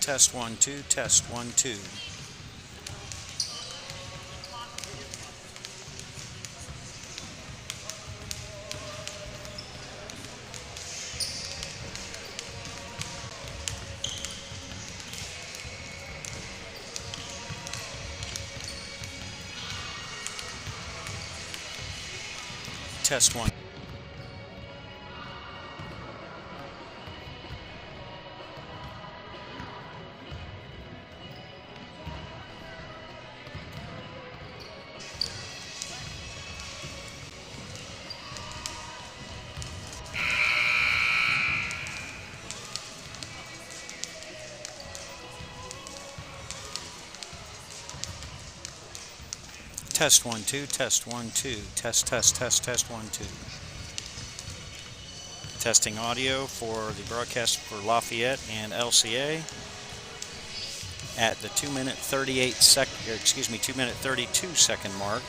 Test 1 2. Test 1 2. Test 1. Test 1 2. Test 1 2. Test 1 2. Testing audio for the broadcast for Lafayette and LCA at the 2 minute 32 second mark.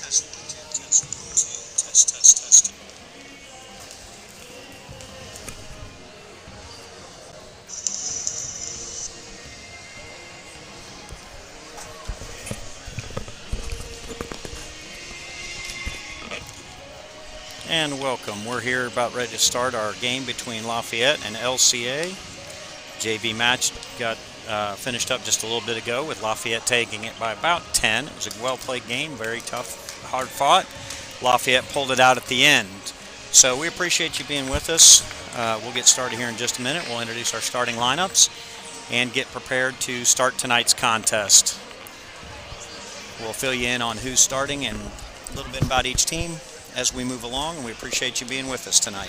Test. And welcome. We're here about ready to start our game between Lafayette and LCA. JV match got finished up just a little bit ago with Lafayette taking it by about 10. It was a well-played game, very tough, hard fought. Lafayette pulled it out at the end. So we appreciate you being with us. We'll get started here in just a minute. We'll introduce our starting lineups and get prepared to start tonight's contest. We'll fill you in on who's starting and a little bit about each team as we move along, and we appreciate you being with us tonight.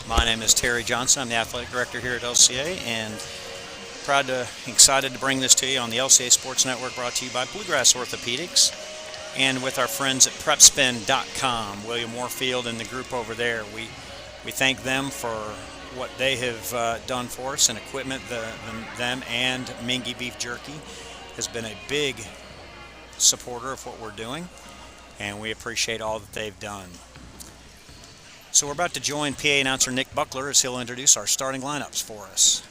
My name is Terry Johnson. I'm the athletic director here at LCA, and excited to bring this to you on the LCA Sports Network, brought to you by Bluegrass Orthopedics and with our friends at PrepSpin.com. William Warfield and the group over there, we thank them for what they have done for us, and equipment. Them and Mingy Beef Jerky has been a big supporter of what we're doing, and we appreciate all that they've done. So we're about to join PA announcer Nick Buckler as he'll introduce our starting lineups for us.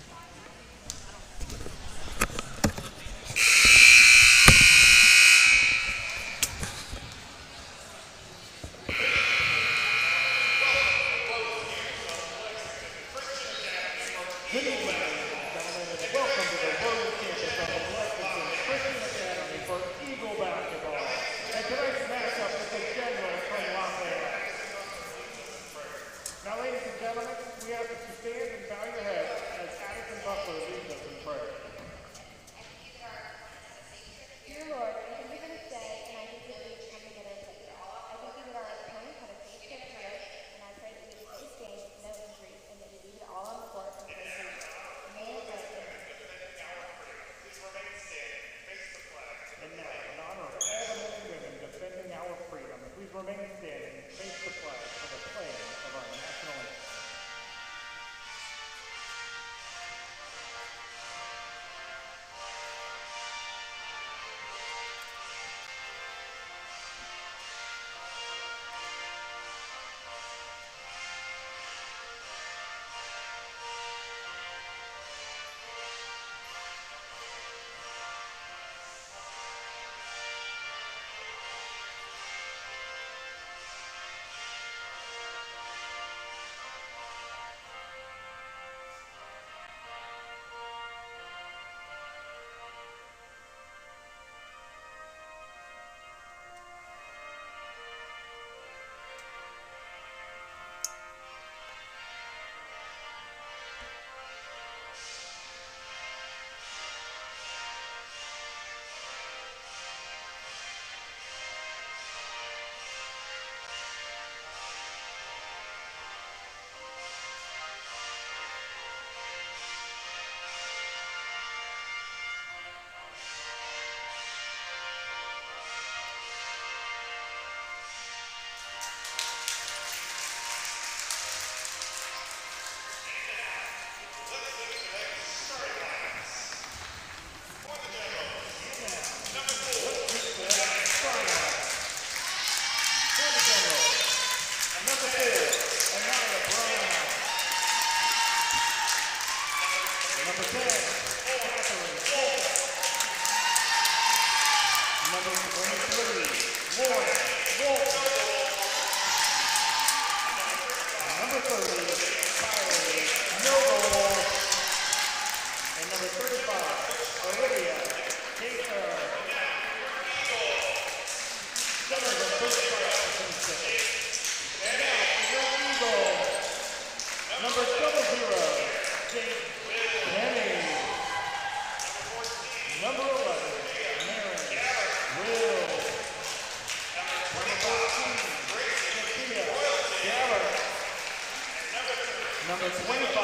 Number 25,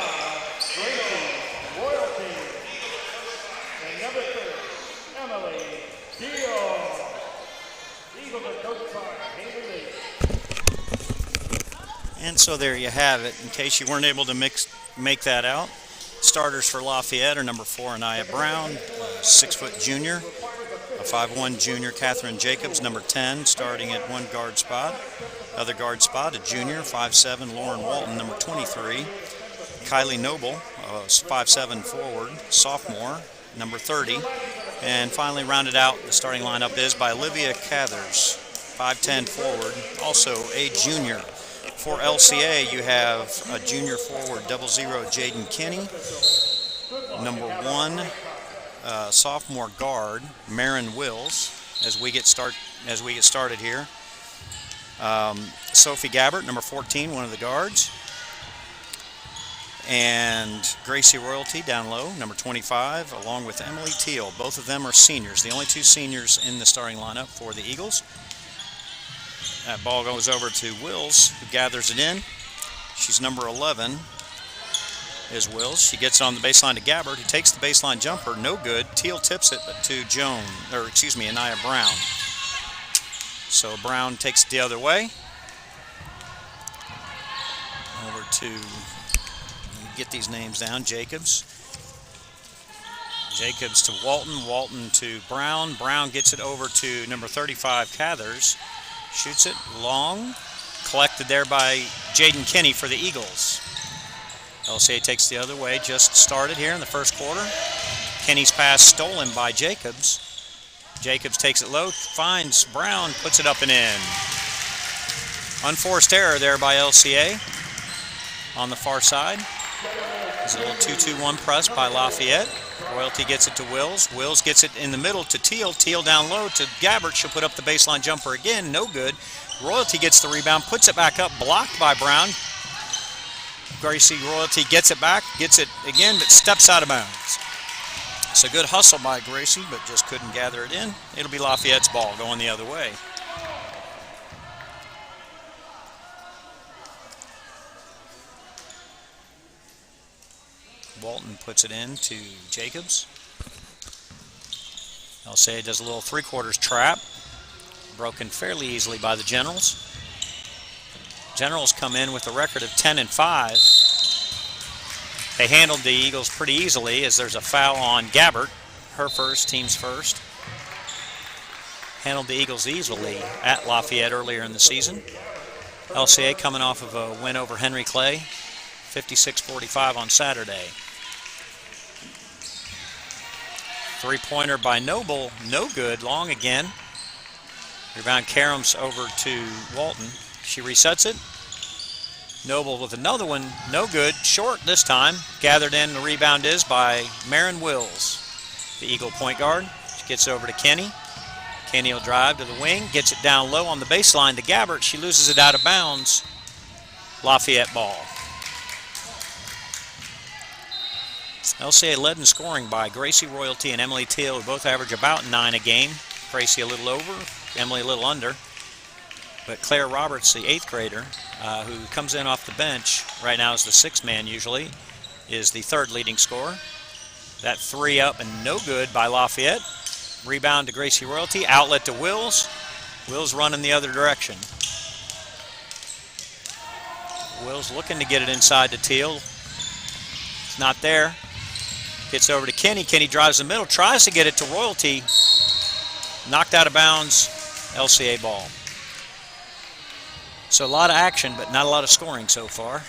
Gracie Royalty. And number 30, Emily Deal. Eagles are coached by Haley Lee. And so there you have it. In case you weren't able to make that out, starters for Lafayette are number 4, Anaya Brown, a 6-foot junior, a 5'1" junior, Catherine Jacobs, number 10, starting at one guard spot. Other guard spot, a junior, 5'7", Lauren Walton, number 23. Kylie Noble, a 5'7" forward, sophomore, number 30. And finally rounded out, the starting lineup is by Olivia Cathers, 5'10" forward, also a junior. For LCA, you have a junior forward, 00, Jaden Kinney. Number 1, sophomore guard, Marin Wills, as we get started here. Sophie Gabbert, number 14, one of the guards. And Gracie Royalty down low, number 25, along with Emily Teal. Both of them are seniors, the only 2 seniors in the starting lineup for the Eagles. That ball goes over to Wills, who gathers it in. She's number 11, is Wills. She gets on the baseline to Gabbert, who takes the baseline jumper, no good. Teal tips it, but to Anaya Brown. So Brown takes it the other way. Over to, get these names down, Jacobs. Jacobs to Walton, Walton to Brown. Brown gets it over to number 35, Cathers. Shoots it long. Collected there by Jaden Kinney for the Eagles. LCA takes the other way, just started here in the first quarter. Kinney's pass stolen by Jacobs. Jacobs takes it low, finds Brown, puts it up and in. Unforced error there by LCA on the far side. There's a little 2-2-1 press by Lafayette. Royalty gets it to Wills. Wills gets it in the middle to Teal. Teal down low to Gabbert. She'll put up the baseline jumper again. No good. Royalty gets the rebound, puts it back up, blocked by Brown. Gracie Royalty gets it back, gets it again, but steps out of bounds. It's a good hustle by Gracie, but just couldn't gather it in. It'll be Lafayette's ball going the other way. Walton puts it in to Jacobs. LCA does a little 3/4 trap. Broken fairly easily by the Generals. Generals come in with a record of 10-5. They handled the Eagles pretty easily as there's a foul on Gabbert. Her first, team's first. Handled the Eagles easily at Lafayette earlier in the season. LCA coming off of a win over Henry Clay, 56-45 on Saturday. 3-pointer by Noble, no good, long again. Rebound Karams over to Walton. She resets it. Noble with another one, no good, short this time. Gathered in, the rebound is by Marin Wills, the Eagle point guard. She gets over to Kenny. Kenny will drive to the wing, gets it down low on the baseline to Gabbert. She loses it out of bounds. Lafayette ball. LCA led in scoring by Gracie Royalty and Emily Teal, who both average about 9 a game. Gracie a little over, Emily a little under. But Claire Roberts, the 8th grader, who comes in off the bench, right now is the 6th man usually, is the 3rd leading scorer. That 3 up and no good by Lafayette. Rebound to Gracie Royalty, outlet to Wills. Wills running the other direction. Wills looking to get it inside to Teal. It's not there. Gets over to Kenny. Kenny drives the middle, tries to get it to Royalty. Knocked out of bounds, LCA ball. So a lot of action, but not a lot of scoring so far.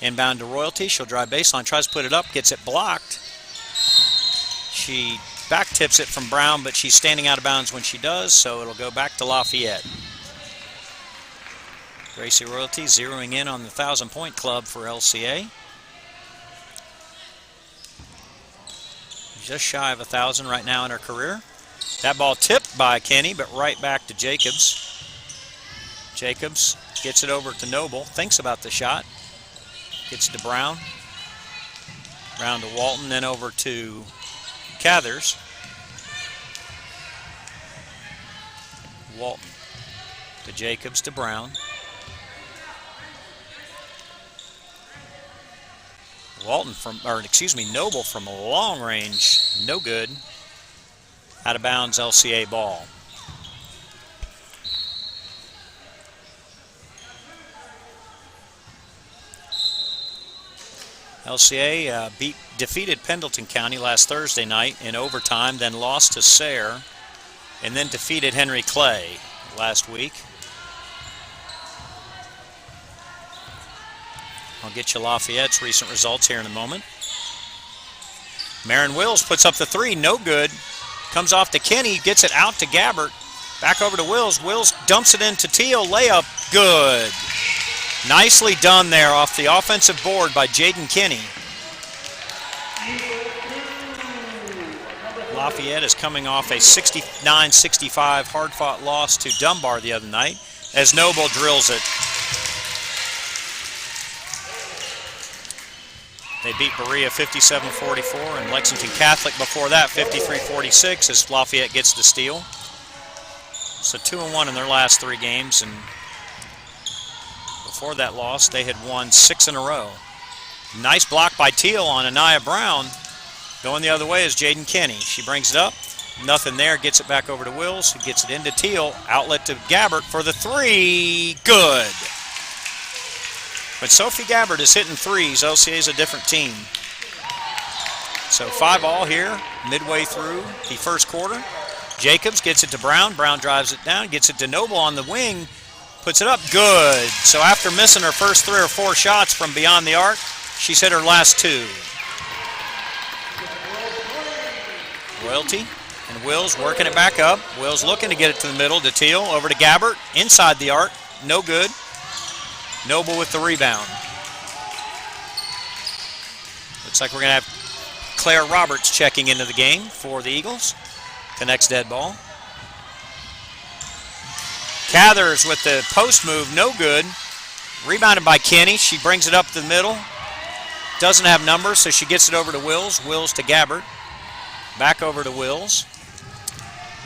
Inbound to Royalty. She'll drive baseline, tries to put it up, gets it blocked. She back tips it from Brown, but she's standing out of bounds when she does, so it'll go back to Lafayette. Gracie Royalty zeroing in on the 1,000-point club for LCA. Just shy of 1,000 right now in her career. That ball tipped by Kenny, but right back to Jacobs. Jacobs gets it over to Noble, thinks about the shot. Gets it to Brown. Brown to Walton, then over to Cathers. Walton to Jacobs to Brown. Noble from a long range, no good. Out of bounds, LCA ball. LCA defeated Pendleton County last Thursday night in overtime, then lost to Sayre, and then defeated Henry Clay last week. I'll get you Lafayette's recent results here in a moment. Marin Wills puts up the three, no good. Comes off to Kenny, gets it out to Gabbert. Back over to Wills. Wills dumps it into Teal, layup, good. Nicely done there off the offensive board by Jaden Kenny. Lafayette is coming off a 69-65 hard-fought loss to Dunbar the other night as Noble drills it. They beat Berea 57-44 and Lexington Catholic before that 53-46 as Lafayette gets the steal. So 2-1 in their last 3 games, and before that loss they had won 6 in a row. Nice block by Teal on Anaya Brown. Going the other way is Jaden Kenny. She brings it up, nothing there, gets it back over to Wills, who gets it into Teal, outlet to Gabbert for the three, good. When Sophie Gabbert is hitting threes, LCA is a different team. So 5-all here, midway through the first quarter. Jacobs gets it to Brown. Brown drives it down, gets it to Noble on the wing, puts it up, good. So after missing her first 3 or 4 shots from beyond the arc, she's hit her last 2. Royalty and Wills working it back up. Wills looking to get it to the middle to Teal, over to Gabbert, inside the arc, no good. Noble with the rebound. Looks like we're going to have Claire Roberts checking into the game for the Eagles. Connects dead ball. Cathers with the post move, no good. Rebounded by Kenny. She brings it up the middle. Doesn't have numbers, so she gets it over to Wills. Wills to Gabbert. Back over to Wills.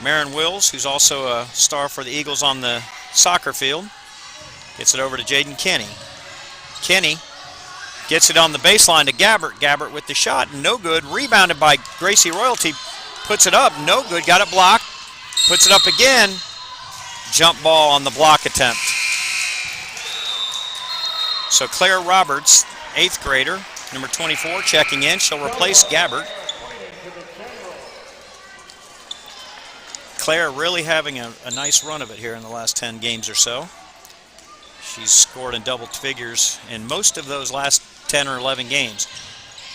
Marin Wills, who's also a star for the Eagles on the soccer field, gets it over to Jaden Kenny. Kenny gets it on the baseline to Gabbert. Gabbert with the shot, no good. Rebounded by Gracie Royalty. Puts it up, no good. Got it blocked. Puts it up again. Jump ball on the block attempt. So Claire Roberts, 8th grader, number 24, checking in. She'll replace Gabbert. Claire really having a nice run of it here in the last 10 games or so. She's scored in double figures in most of those last 10 or 11 games.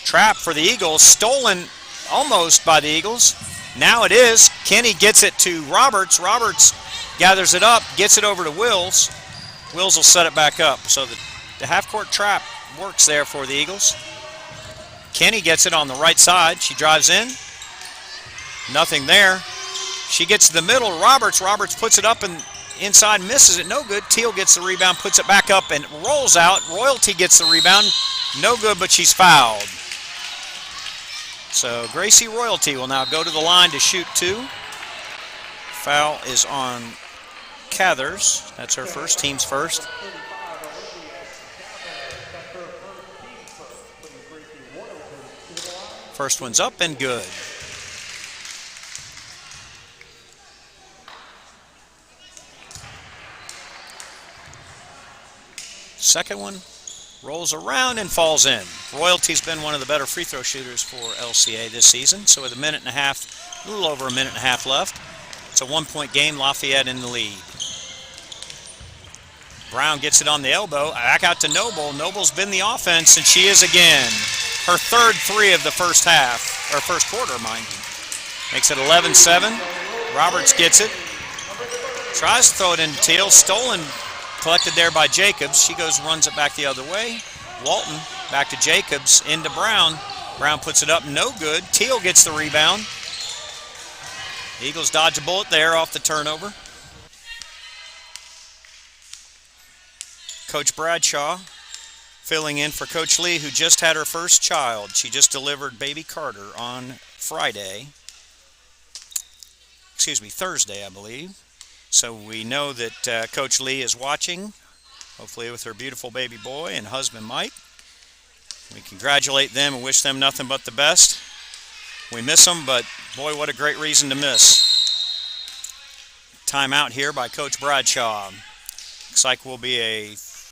Trap for the Eagles, stolen almost by the Eagles. Now it is. Kenny gets it to Roberts. Roberts gathers it up, gets it over to Wills. Wills will set it back up. So the half-court trap works there for the Eagles. Kenny gets it on the right side. She drives in. Nothing there. She gets to the middle. Roberts puts it up and inside, misses it, no good. Teal gets the rebound, puts it back up and rolls out. Royalty gets the rebound, no good, but she's fouled. So Gracie Royalty will now go to the line to shoot 2. Foul is on Cathers. That's her first, team's first. First one's up and good. Second one rolls around and falls in. Royalty's been one of the better free throw shooters for LCA this season. So with a little over a minute and a half left, it's a 1-point game, Lafayette in the lead. Brown gets it on the elbow. Back out to Noble. Noble's been the offense, and she is again. Her third three of the first half, or first quarter, mind you. Makes it 11-7. Roberts gets it. Tries to throw it into Teal. Stolen, collected there by Jacobs. She goes, runs it back the other way. Walton back to Jacobs, into Brown. Brown puts it up, no good. Teal gets the rebound. Eagles dodge a bullet there off the turnover. Coach Bradshaw filling in for Coach Lee, who just had her first child. She just delivered baby Carter on Thursday, I believe. So we know that Coach Lee is watching, hopefully with her beautiful baby boy and husband Mike. We congratulate them and wish them nothing but the best. We miss them, but boy, what a great reason to miss. Timeout here by Coach Bradshaw. Looks like we'll be a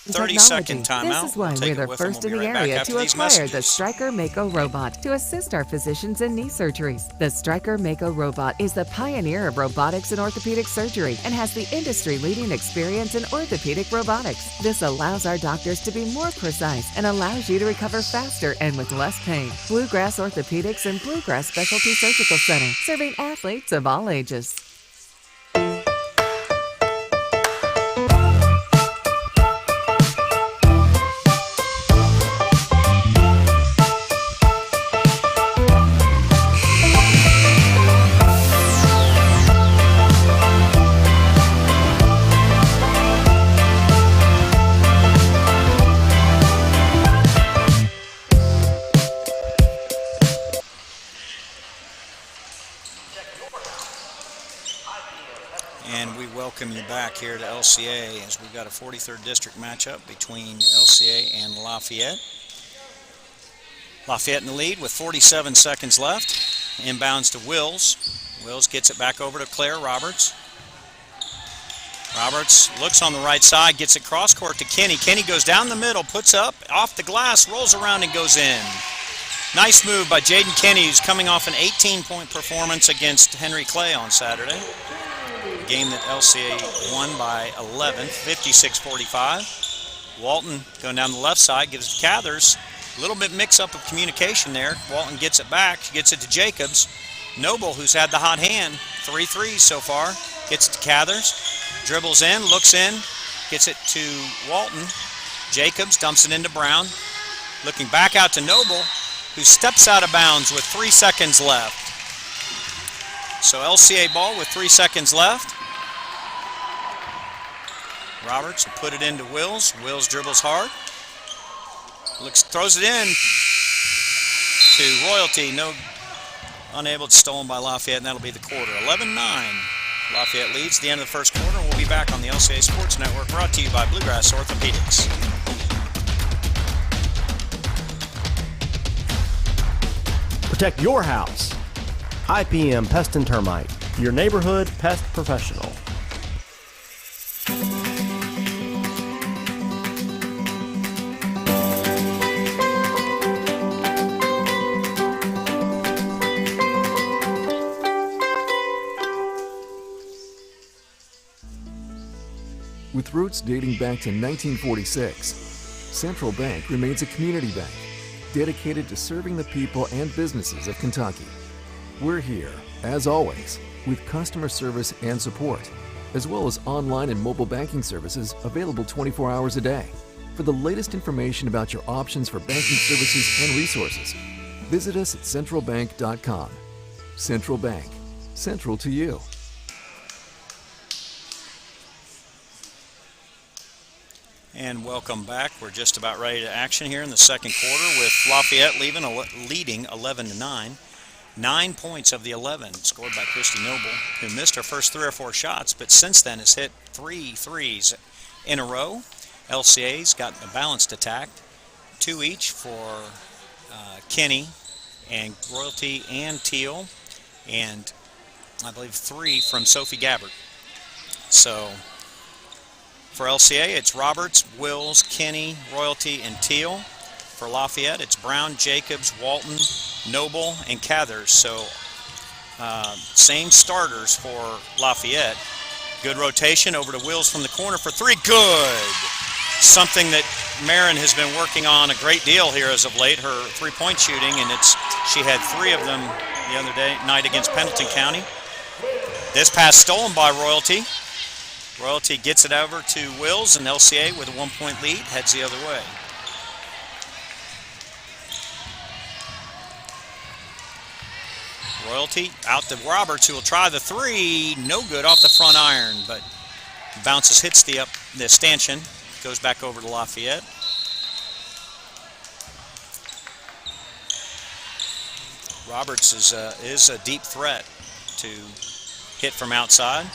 30-second timeout. This is why we're the first in the area to acquire the Stryker Mako robot to assist our physicians in knee surgeries. The Stryker Mako robot is the pioneer of robotics in orthopedic surgery and has the industry-leading experience in orthopedic robotics. This allows our doctors to be more precise and allows you to recover faster and with less pain. Bluegrass Orthopedics and Bluegrass Specialty Surgical Center, serving athletes of all ages. Welcome you back here to LCA as we've got a 43rd district matchup between LCA and Lafayette. Lafayette in the lead with 47 seconds left. Inbounds to Wills. Wills gets it back over to Claire Roberts. Roberts looks on the right side, gets it cross court to Kenny. Kenny goes down the middle, puts up off the glass, rolls around and goes in. Nice move by Jaden Kenny, who's coming off an 18-point performance against Henry Clay on Saturday. Game that LCA won by 11, 56-45. Walton going down the left side, gives it to Cathers. A little bit mix-up of communication there. Walton gets it back, gets it to Jacobs. Noble, who's had the hot hand, 3 threes so far, gets it to Cathers. Dribbles in, looks in, gets it to Walton. Jacobs dumps it into Brown. Looking back out to Noble, who steps out of bounds with 3 seconds left. So LCA ball with 3 seconds left. Roberts will put it into Wills. Wills dribbles hard. Throws it in to Royalty. Unable to stolen by Lafayette, and that'll be the quarter. 11-9. Lafayette leads the end of the first quarter, and we'll be back on the LCA Sports Network, brought to you by Bluegrass Orthopedics. Protect your house. IPM Pest and Termite, your neighborhood pest professional. With roots dating back to 1946, Central Bank remains a community bank dedicated to serving the people and businesses of Kentucky. We're here, as always, with customer service and support, as well as online and mobile banking services available 24 hours a day. For the latest information about your options for banking services and resources, visit us at centralbank.com. Central Bank, central to you. And welcome back. We're just about ready to action here in the second quarter with Lafayette leading 11-9. 9 points of the 11 scored by Christy Noble, who missed her first 3 or 4 shots, but since then has hit 3 threes in a row. LCA's got a balanced attack, 2 each for Kenny and Royalty and Teal, and I believe 3 from Sophie Gabbard. So for LCA, it's Roberts, Wills, Kenny, Royalty, and Teal. For Lafayette, it's Brown, Jacobs, Walton, Noble, and Cathers. So same starters for Lafayette. Good rotation over to Wills from the corner for three. Good. Something that Marin has been working on a great deal here as of late, her three-point shooting, and she had 3 of them the other night against Pendleton County. This pass stolen by Royalty. Royalty gets it over to Wills, and LCA with a 1-point lead heads the other way. Royalty out to Roberts, who will try the 3. No good off the front iron, but bounces, hits the stanchion, goes back over to Lafayette. Roberts is a deep threat to hit from outside.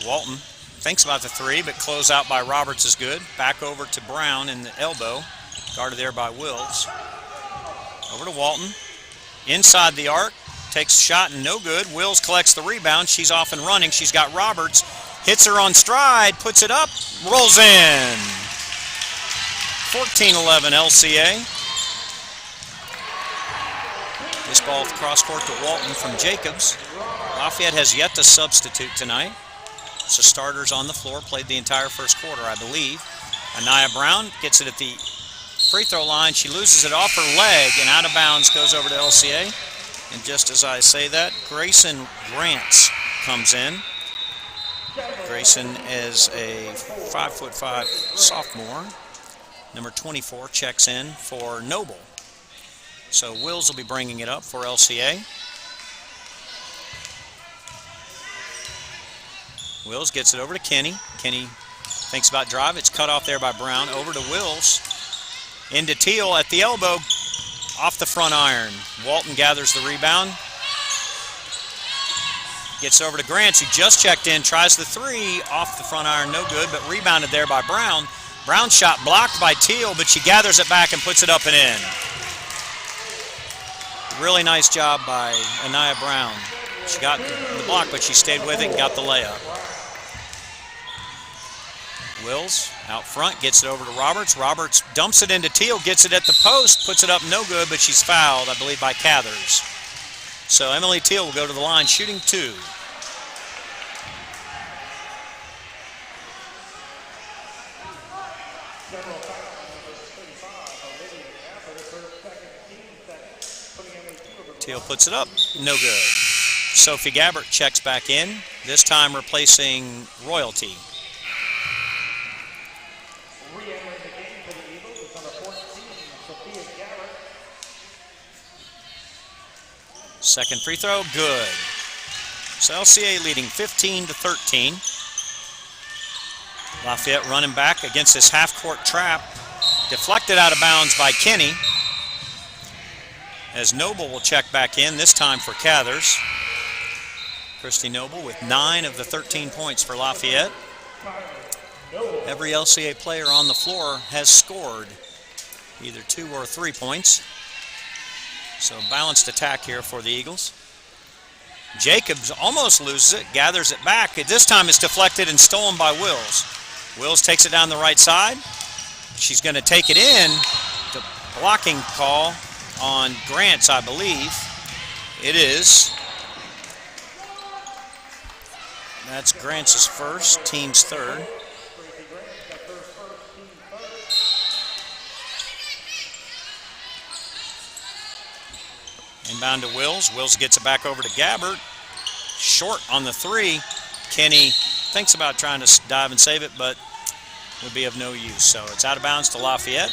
Walton thinks about the 3, but close out by Roberts is good. Back over to Brown in the elbow, guarded there by Wills. Over to Walton. Inside the arc, takes a shot and no good. Wills collects the rebound. She's off and running. She's got Roberts. Hits her on stride, puts it up, rolls in. 14-11 LCA. This ball cross court to Walton from Jacobs. Lafayette has yet to substitute tonight. So starters on the floor, played the entire first quarter, I believe. Anaya Brown gets it at the free throw line. She loses it off her leg and out of bounds, goes over to LCA. And just as I say that, Grayson Grants comes in. Grayson is a 5'5" sophomore. Number 24 checks in for Noble. So Wills will be bringing it up for LCA. Wills gets it over to Kenny. Kenny thinks about drive. It's cut off there by Brown. Over to Wills. Into Teal at the elbow. Off the front iron. Walton gathers the rebound. Gets over to Grants, who just checked in. Tries the 3. Off the front iron. No good, but rebounded there by Brown. Brown's shot blocked by Teal, but she gathers it back and puts it up and in. Really nice job by Anaya Brown. She got the block, but she stayed with it and got the layup. Wills out front, gets it over to Roberts. Roberts dumps it into Teal, gets it at the post, puts it up no good, but she's fouled, I believe, by Cathers. So Emily Teal will go to the line, shooting 2. Teal puts it up, no good. Sophie Gabbert checks back in, this time replacing Royalty. Second free throw, good. So LCA leading 15-13. Lafayette running back against this half-court trap. Deflected out of bounds by Kenny. As Noble will check back in, this time for Cathers. Christy Noble with 9 of the 13 points for Lafayette. Every LCA player on the floor has scored either 2 or 3 points. So balanced attack here for the Eagles. Jacobs almost loses it, gathers it back. This time it's deflected and stolen by Wills. Wills takes it down the right side. She's going to take it in. The blocking call on Grants, I believe. It is. That's Grants' first, team's third. Inbound to Wills. Wills gets it back over to Gabbert. Short on the 3. Kenny thinks about trying to dive and save it, but would be of no use. So it's out of bounds to Lafayette.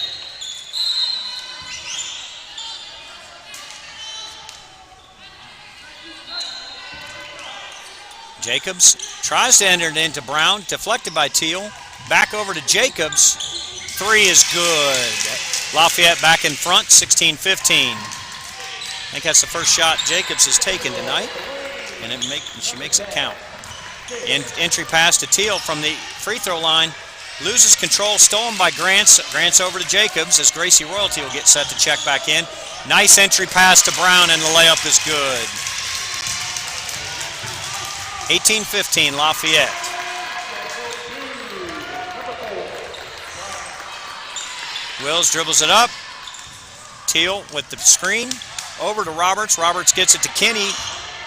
Jacobs tries to enter it into Brown. Deflected by Teal. Back over to Jacobs. 3 is good. Lafayette back in front, 16-15. I think that's the first shot Jacobs has taken tonight, and she makes it count. Entry pass to Teal from the free throw line. Loses control, stolen by Grants. Grants over to Jacobs as Gracie Royalty will get set to check back in. Nice entry pass to Brown, and the layup is good. 18-15 Lafayette. Wills dribbles it up. Teal with the screen. Over to Roberts. Roberts gets it to Kenny.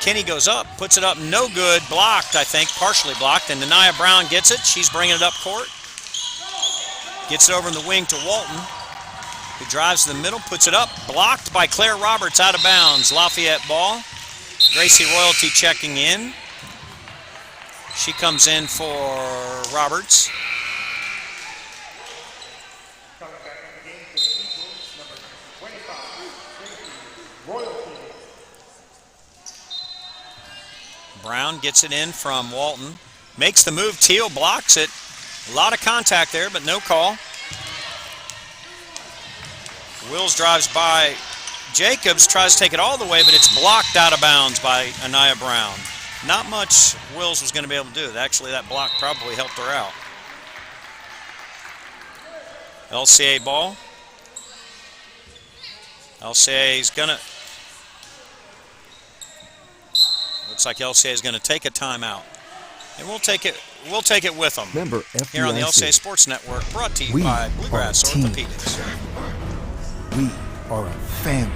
Kinney goes up, puts it up, no good, blocked, I think, partially blocked, and Anaya Brown gets it. She's bringing it up court. Gets it over in the wing to Walton, who drives to the middle, puts it up, blocked by Claire Roberts, out of bounds. Lafayette ball. Gracie Royalty checking in. She comes in for Roberts. Coming back in the game for the Eagles, number 25, Royalty. Brown gets it in from Walton. Makes the move, Teal blocks it. A lot of contact there, but no call. Wills drives by Jacobs, tries to take it all the way, but it's blocked out of bounds by Anaya Brown. Not much Wills was going to be able to do. Actually, that block probably helped her out. LCA ball. LCA is going to... Looks like LCA is going to take a timeout. And we'll take it with them. Member FDIC. Here on the LCA Sports Network, brought to you by Bluegrass Orthopedics. We are a family.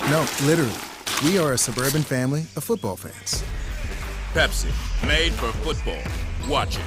No, literally. We are a suburban family of football fans. Pepsi, made for football. Watch it.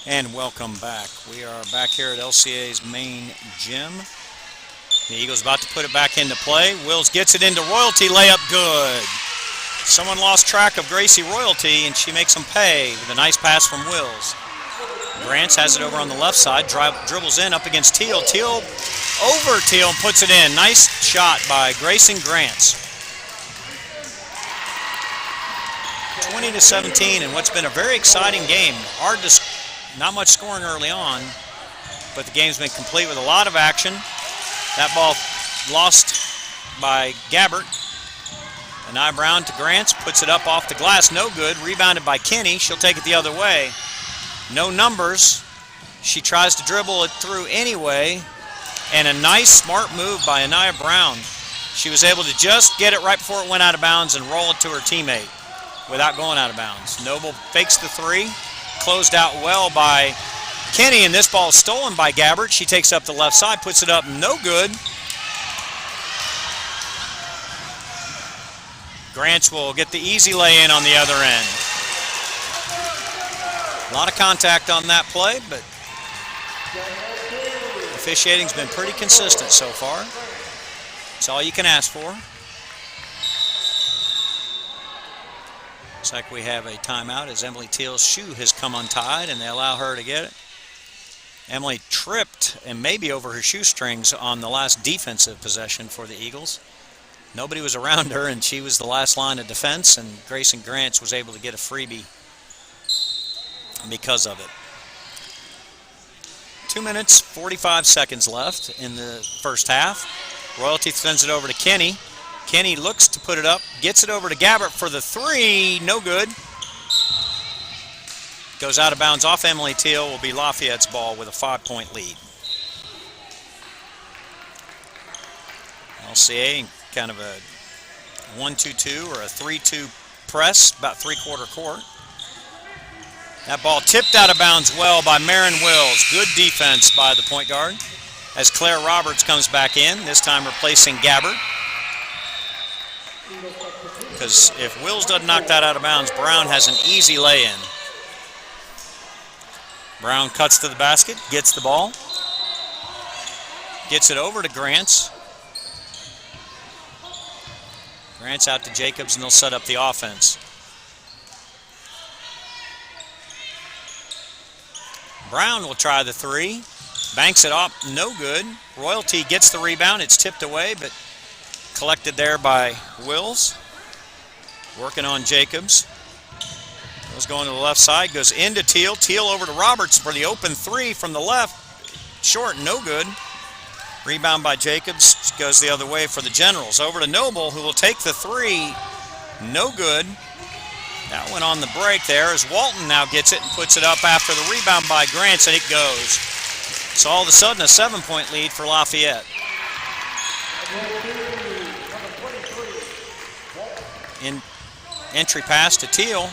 And welcome back. We are back here at LCA's main gym. The Eagles about to put it back into play. Wills gets it into Royalty, layup good. Someone lost track of Gracie Royalty, and she makes them pay with a nice pass from Wills. Grants has it over on the left side, dribbles in up against Teal. Teal over Teal and puts it in. Nice shot by Grayson Grants. 20-17 in what's been a very exciting game. Not much scoring early on, but the game's been complete with a lot of action. That ball lost by Gabbert. Anaya Brown to Grants, puts it up off the glass, no good. Rebounded by Kinney. She'll take it the other way. No numbers. She tries to dribble it through anyway, and a nice, smart move by Anaya Brown. She was able to just get it right before it went out of bounds and roll it to her teammate without going out of bounds. Noble fakes the three. Closed out well by Kinney, and this ball is stolen by Gabbert. She takes up the left side, puts it up, no good. Grants will get the easy lay-in on the other end. A lot of contact on that play, but officiating's been pretty consistent so far. That's all you can ask for. Looks like we have a timeout as Emily Teal's shoe has come untied, and they allow her to get it. Emily tripped and maybe over her shoestrings on the last defensive possession for the Eagles. Nobody was around her, and she was the last line of defense, and Grayson Grants was able to get a freebie because of it. 2 minutes, 45 seconds left in the first half. Royalty sends it over to Kinney. Kinney looks to put it up, gets it over to Gabbert for the three, no good. Goes out of bounds off Emily Teal, will be Lafayette's ball with a 5-point lead. LCA kind of a 1-2-2 or a 3-2 press, about three-quarter court. That ball tipped out of bounds well by Marin Wills. Good defense by the point guard as Claire Roberts comes back in, this time replacing Gabbert. Because if Wills doesn't knock that out of bounds, Brown has an easy lay-in. Brown cuts to the basket, gets the ball. Gets it over to Grants. Grants out to Jacobs, and they'll set up the offense. Brown will try the three. Banks it up, no good. Royalty gets the rebound. It's tipped away, but collected there by Wills. Working on Jacobs. Goes going to the left side, goes into Teal. Teal over to Roberts for the open three from the left. Short, no good. Rebound by Jacobs, goes the other way for the Generals. Over to Noble, who will take the three. No good. That went on the break there as Walton now gets it and puts it up after the rebound by Grants, and it goes. So all of a sudden a 7-point lead for Lafayette. In entry pass to Teal.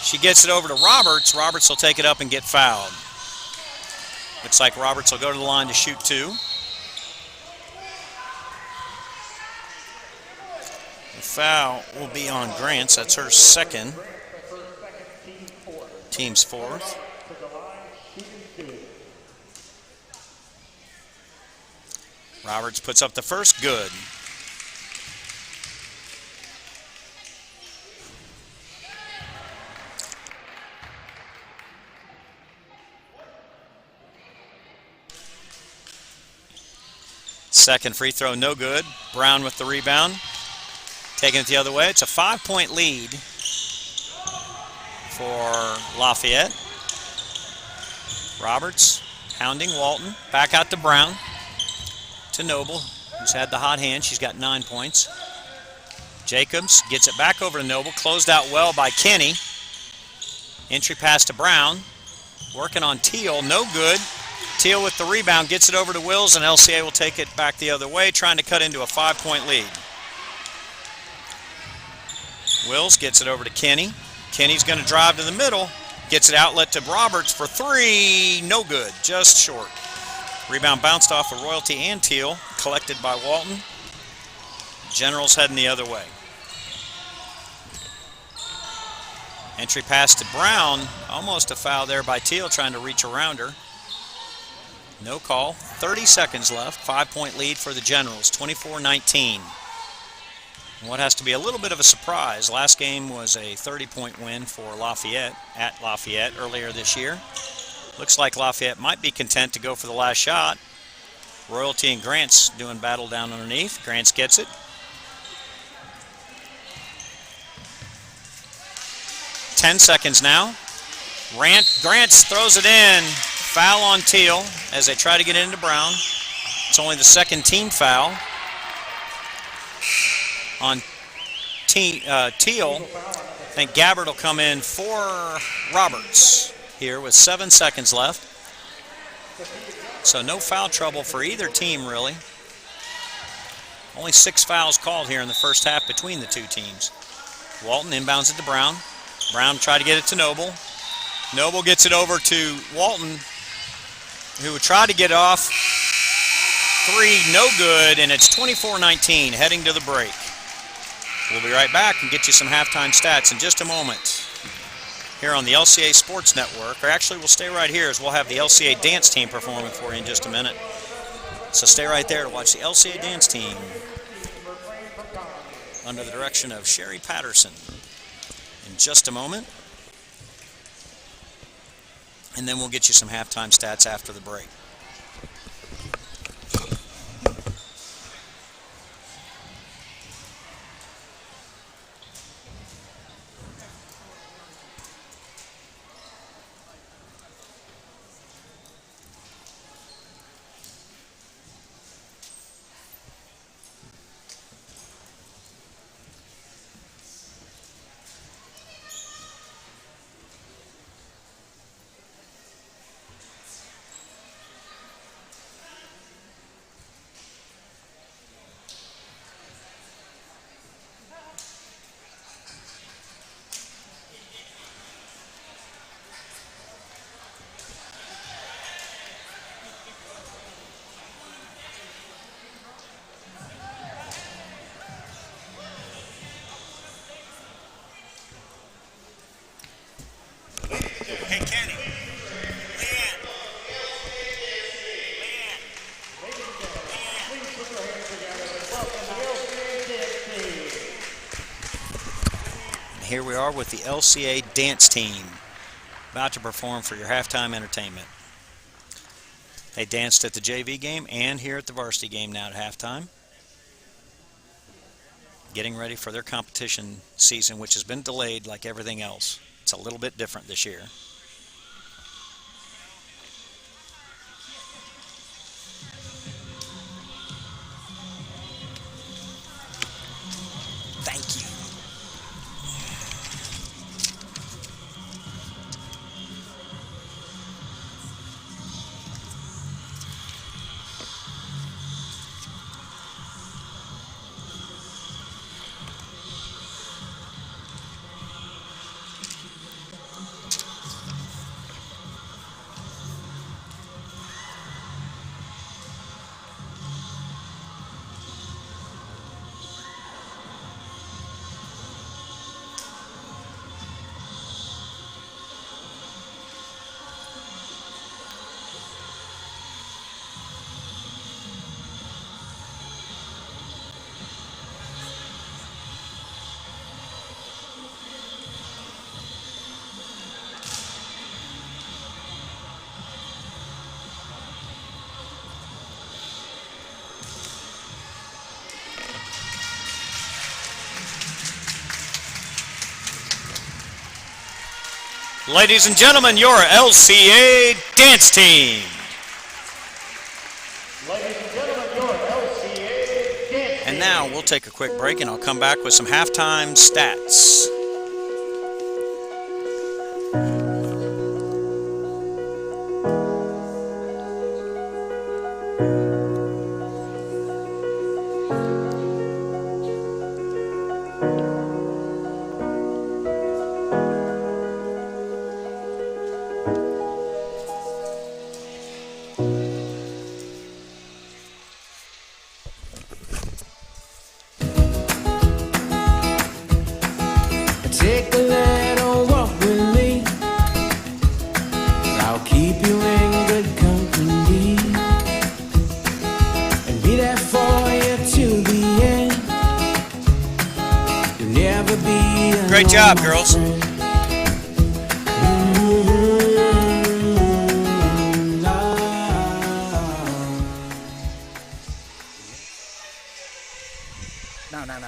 She gets it over to Roberts. Roberts will take it up and get fouled. Looks like Roberts will go to the line to shoot two. The foul will be on Grants. That's her second. Team's fourth. Roberts puts up the first, good. Second free throw, no good. Brown with the rebound. Taking it the other way. It's a 5-point lead for Lafayette. Roberts pounding Walton. Back out to Brown. To Noble, who's had the hot hand. She's got 9 points. Jacobs gets it back over to Noble. Closed out well by Kenny. Entry pass to Brown. Working on Teal. No good. Teal with the rebound, gets it over to Wills, and LCA will take it back the other way, trying to cut into a 5-point lead. Wills gets it over to Kenny. Kenny's going to drive to the middle, gets it outlet to Roberts for three, no good, just short. Rebound bounced off of Royalty and Teal, collected by Walton. Generals heading the other way. Entry pass to Brown, almost a foul there by Teal, trying to reach around her. No call. 30 seconds left. 5-point lead for the Generals, 24-19. What has to be a little bit of a surprise. Last game was a 30-point win for Lafayette at Lafayette earlier this year. Looks like Lafayette might be content to go for the last shot. Royalty and Grants doing battle down underneath. Grants gets it. Ten seconds now. Grants throws it in. Foul on Teal as they try to get into Brown. It's only the second team foul on Teal. I think Gabbard will come in for Roberts here with 7 seconds left. So no foul trouble for either team, really. Only 6 fouls called here in the first half between the two teams. Walton inbounds it to Brown. Brown tried to get it to Noble. Noble gets it over to Walton, who would try to get off. Three, no good, and it's 24-19 heading to the break. We'll be right back and get you some halftime stats in just a moment here on the LCA Sports Network. Or actually, we'll stay right here as we'll have the LCA dance team performing for you in just a minute. So stay right there to watch the LCA dance team under the direction of Sherry Patterson in just a moment. And then we'll get you some halftime stats after the break. Hey, Kenny. Leanne. Here we are with the LCA dance team about to perform for your halftime entertainment. They danced at the JV game and here at the varsity game now at halftime. getting ready for their competition season, which has been delayed like everything else. It's a little bit different this year. Thank you. Ladies and gentlemen, your LCA dance team. Ladies and gentlemen, your LCA dance. And now we'll take a quick break and I'll come back with some halftime stats. Take a little walk with me. I'll keep you in good company and be there for you till the end. You'll never be alone. Great job, girls.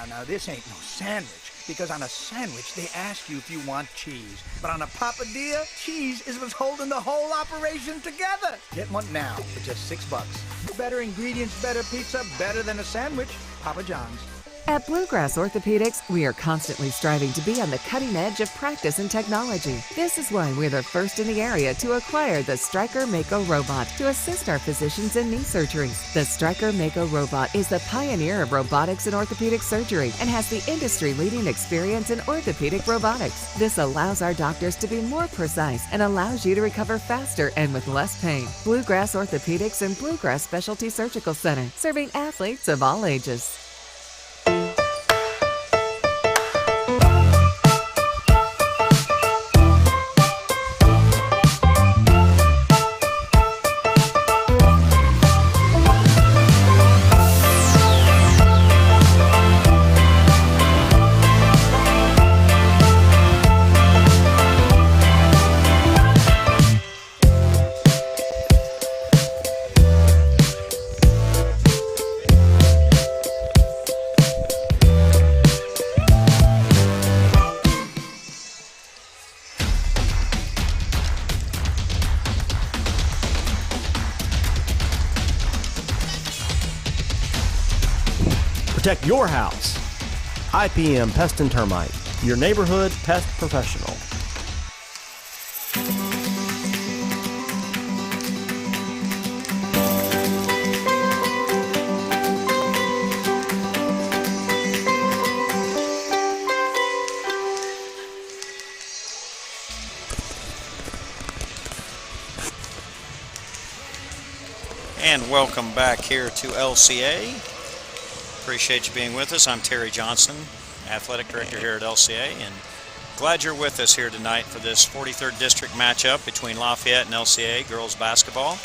No, this ain't no sandwich. Because on a sandwich, they ask you if you want cheese. But on a papadilla, cheese is what's holding the whole operation together. Get one now for just $6. Better ingredients, better pizza, better than a sandwich. Papa John's. At Bluegrass Orthopedics, we are constantly striving to be on the cutting edge of practice and technology. This is why we're the first in the area to acquire the Stryker Mako robot to assist our physicians in knee surgeries. The Stryker Mako robot is the pioneer of robotics in orthopedic surgery and has the industry-leading experience in orthopedic robotics. This allows our doctors to be more precise and allows you to recover faster and with less pain. Bluegrass Orthopedics and Bluegrass Specialty Surgical Center, serving athletes of all ages. Protect your house. IPM Pest and Termite, your neighborhood pest professional. And welcome back here to LCA. Appreciate you being with us. I'm Terry Johnson, Athletic Director here at LCA, and glad you're with us here tonight for this 43rd District matchup between Lafayette and LCA girls basketball.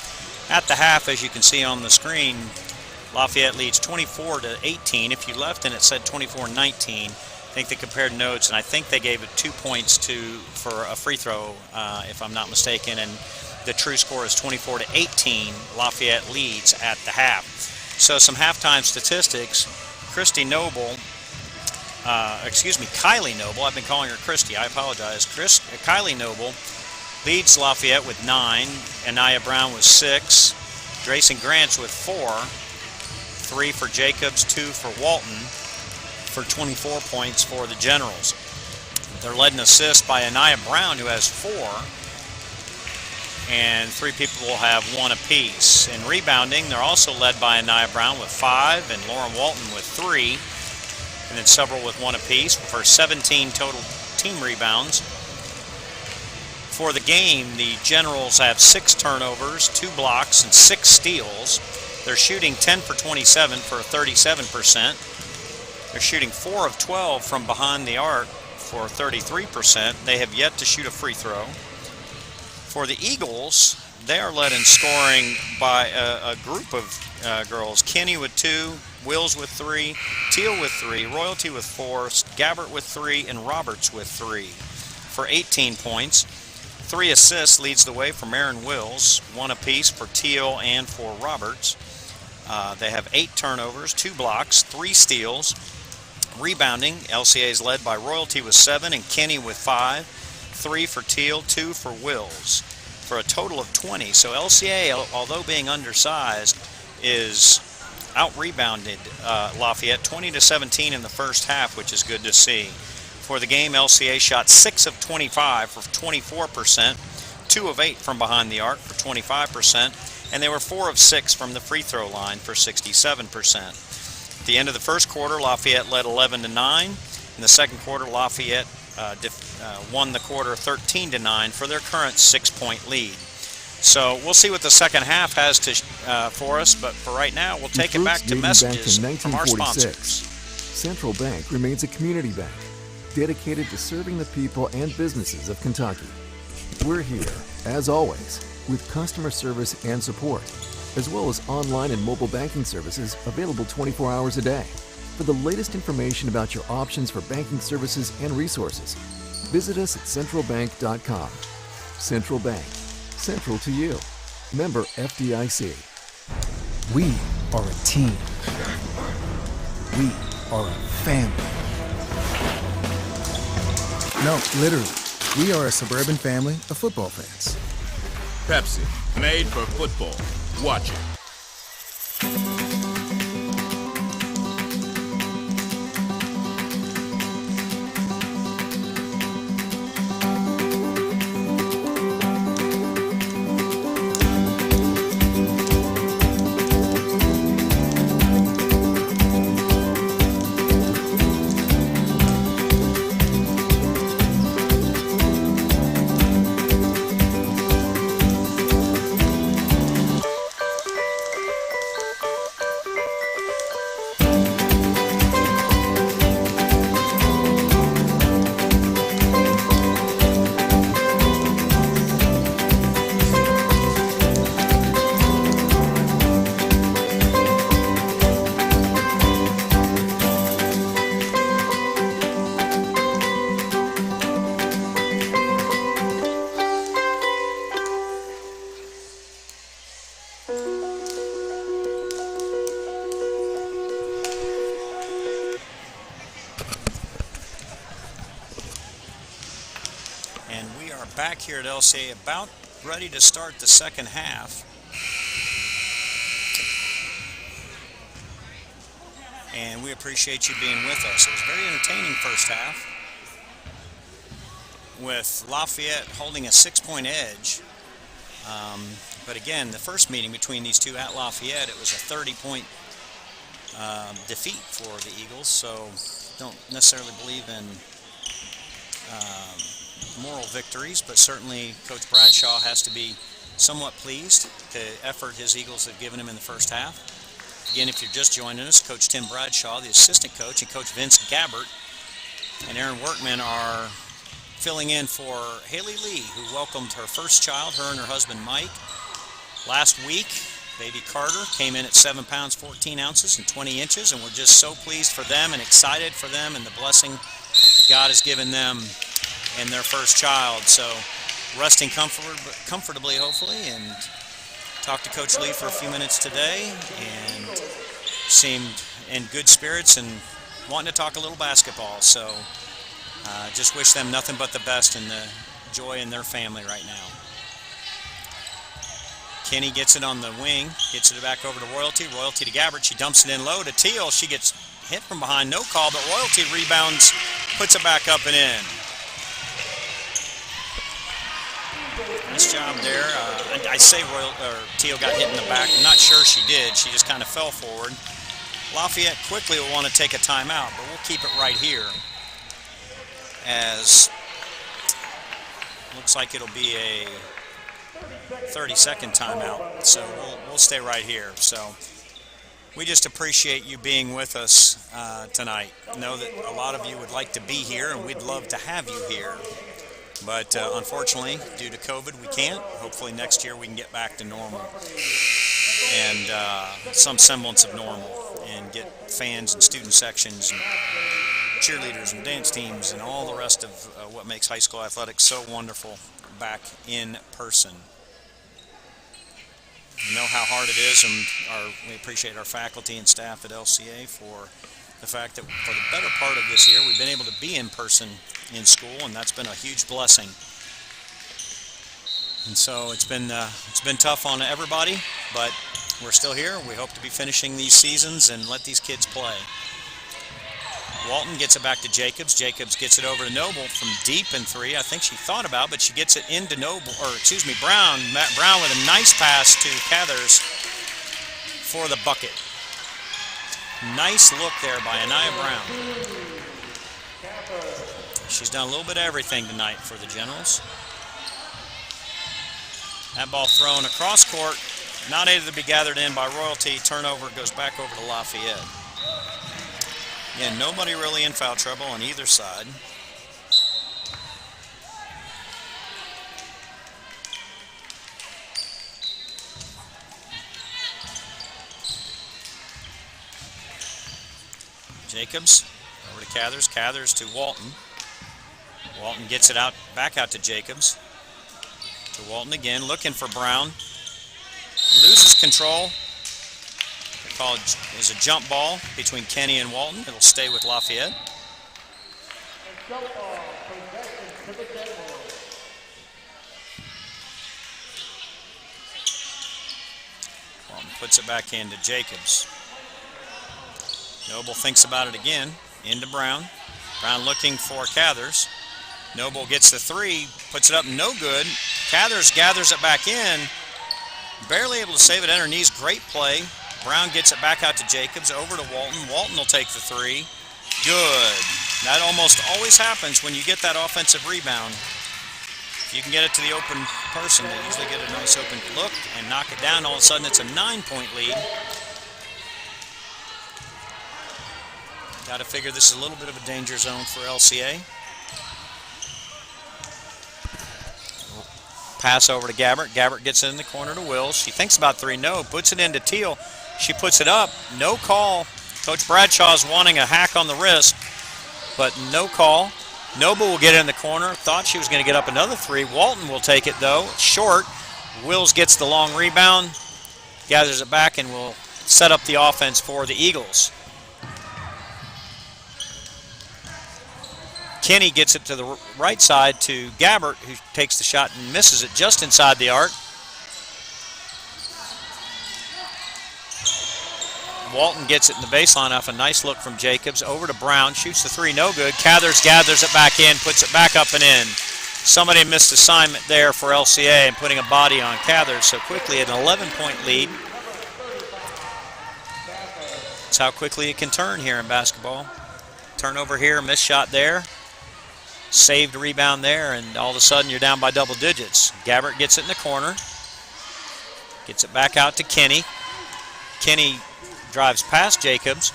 At the half, as you can see on the screen, Lafayette leads 24-18. If you left and it said 24-19, I think they compared notes, and I think they gave it 2 points for a free throw, if I'm not mistaken, and the true score is 24-18. Lafayette leads at the half. So some halftime statistics. Christy Noble Kylie Noble. I've been calling her Christy. I apologize. Kylie Noble leads Lafayette with 9. Anaya Brown with 6. Drayson Grants with 4. 3 for Jacobs, 2 for Walton, for 24 points for the Generals. They're led in assists by Anaya Brown, who has 4. And 3 people will have 1 apiece. In rebounding, they're also led by Anaya Brown with 5 and Lauren Walton with 3, and then several with 1 apiece for 17 total team rebounds. For the game, the Generals have 6 turnovers, 2 blocks, and 6 steals. They're shooting 10 for 27 for 37%. They're shooting 4 of 12 from behind the arc for 33%. They have yet to shoot a free throw. For the Eagles, they are led in scoring by a group of girls. Kenny with 2, Wills with 3, Teal with 3, Royalty with 4, Gabbert with 3, and Roberts with 3 for 18 points. 3 assists leads the way for Marin Wills, 1 apiece for Teal and for Roberts. They have 8 turnovers, 2 blocks, 3 steals. Rebounding, LCA is led by Royalty with 7 and Kenny with 5. 3 for Teal, 2 for Wills, for a total of 20. So LCA, although being undersized, is out-rebounded Lafayette 20-17 in the first half, which is good to see. For the game, LCA shot 6 of 25 for 24%, 2 of 8 from behind the arc for 25%, and they were 4 of 6 from the free throw line for 67%. At the end of the first quarter, Lafayette led 11-9. In the second quarter, Lafayette won the quarter 13-9 for their current 6-point lead. So we'll see what the second half has to for us, but for right now, we'll take it back to messages from our sponsors. Central Bank remains a community bank dedicated to serving the people and businesses of Kentucky. We're here, as always, with customer service and support, as well as online and mobile banking services available 24 hours a day. For the latest information about your options for banking services and resources, visit us at centralbank.com. Central Bank. Central to you. Member FDIC. We are a team. We are a family. No, literally. We are a suburban family of football fans. Pepsi, made for football. Watch it. Back here at LCA, about ready to start the second half. And we appreciate you being with us. It was a very entertaining first half, with Lafayette holding a 6-point edge. But again, the first meeting between these two at Lafayette, it was a 30-point defeat for the Eagles, so don't necessarily believe in moral victories, but certainly Coach Bradshaw has to be somewhat pleased the effort his Eagles have given him in the first half. Again, if you're just joining us, Coach Tim Bradshaw, the assistant coach, and Coach Vince Gabbert and Aaron Workman are filling in for Haley Lee, who welcomed her first child, her and her husband Mike. Last week, baby Carter came in at 7 pounds, 14 ounces, and 20 inches, and we're just so pleased for them and excited for them and the blessing God has given them in their first child. So resting comfortably, hopefully, and talked to Coach Lee for a few minutes today and seemed in good spirits and wanting to talk a little basketball. So just wish them nothing but the best and the joy in their family right now. Kenny gets it on the wing, gets it back over to Royalty. Royalty to Gabbert. She dumps it in low to Teal. She gets hit from behind, no call, but Royalty rebounds, puts it back up and in. Nice job there. I say Teal got hit in the back. I'm not sure she did. She just kind of fell forward. Lafayette quickly will want to take a timeout, but we'll keep it right here, as looks like it'll be a 30-second timeout. So we'll stay right here. So we just appreciate you being with us tonight. Know that a lot of you would like to be here, and we'd love to have you here. But unfortunately, due to COVID, we can't. Hopefully next year we can get back to normal and some semblance of normal, and get fans and student sections and cheerleaders and dance teams and all the rest of what makes high school athletics so wonderful back in person. We know how hard it is, and we appreciate our faculty and staff at LCA for the fact that for the better part of this year we've been able to be in person in school, and that's been a huge blessing. And so it's been tough on everybody, but we're still here. We hope to be finishing these seasons and let these kids play. Walton gets it back to Jacobs. Jacobs gets it over to Noble from deep in three. I think she thought about, but she gets it into Brown. Matt Brown with a nice pass to Cathers for the bucket. Nice look there by Anaya Brown. She's done a little bit of everything tonight for the Generals. That ball thrown across court, not able to be gathered in by Royalty. Turnover goes back over to Lafayette. Again, nobody really in foul trouble on either side. Jacobs over to Cathers. Cathers to Walton. Walton gets it back out to Jacobs. To Walton again, looking for Brown. Loses control. They call it as a jump ball between Kenny and Walton. It'll stay with Lafayette. Walton puts it back into Jacobs. Noble thinks about it again. Into Brown. Brown looking for Cathers. Noble gets the three, puts it up, no good. Cathers gathers it back in. Barely able to save it on her knees. Great play. Brown gets it back out to Jacobs, over to Walton. Walton will take the three. Good. That almost always happens when you get that offensive rebound. If you can get it to the open person, they usually get a nice open look and knock it down. All of a sudden, it's a 9-point lead. Got to figure this is a little bit of a danger zone for LCA. Pass over to Gabbert. Gabbert gets it in the corner to Wills. She thinks about three. No. Puts it into Teal. She puts it up. No call. Coach Bradshaw's wanting a hack on the wrist, but no call. Noble will get it in the corner. Thought she was going to get up another three. Walton will take it, though. Short. Wills gets the long rebound. Gathers it back and will set up the offense for the Eagles. Kenny gets it to the right side to Gabbert, who takes the shot and misses it just inside the arc. Walton gets it in the baseline off a nice look from Jacobs. Over to Brown, shoots the three, no good. Cathers gathers it back in, puts it back up and in. Somebody missed assignment there for LCA and putting a body on Cathers so quickly at an 11-point lead. That's how quickly it can turn here in basketball. Turnover here, missed shot there. Saved rebound there, and all of a sudden you're down by double digits. Gabbert gets it in the corner. Gets it back out to Kenny. Kenny drives past Jacobs.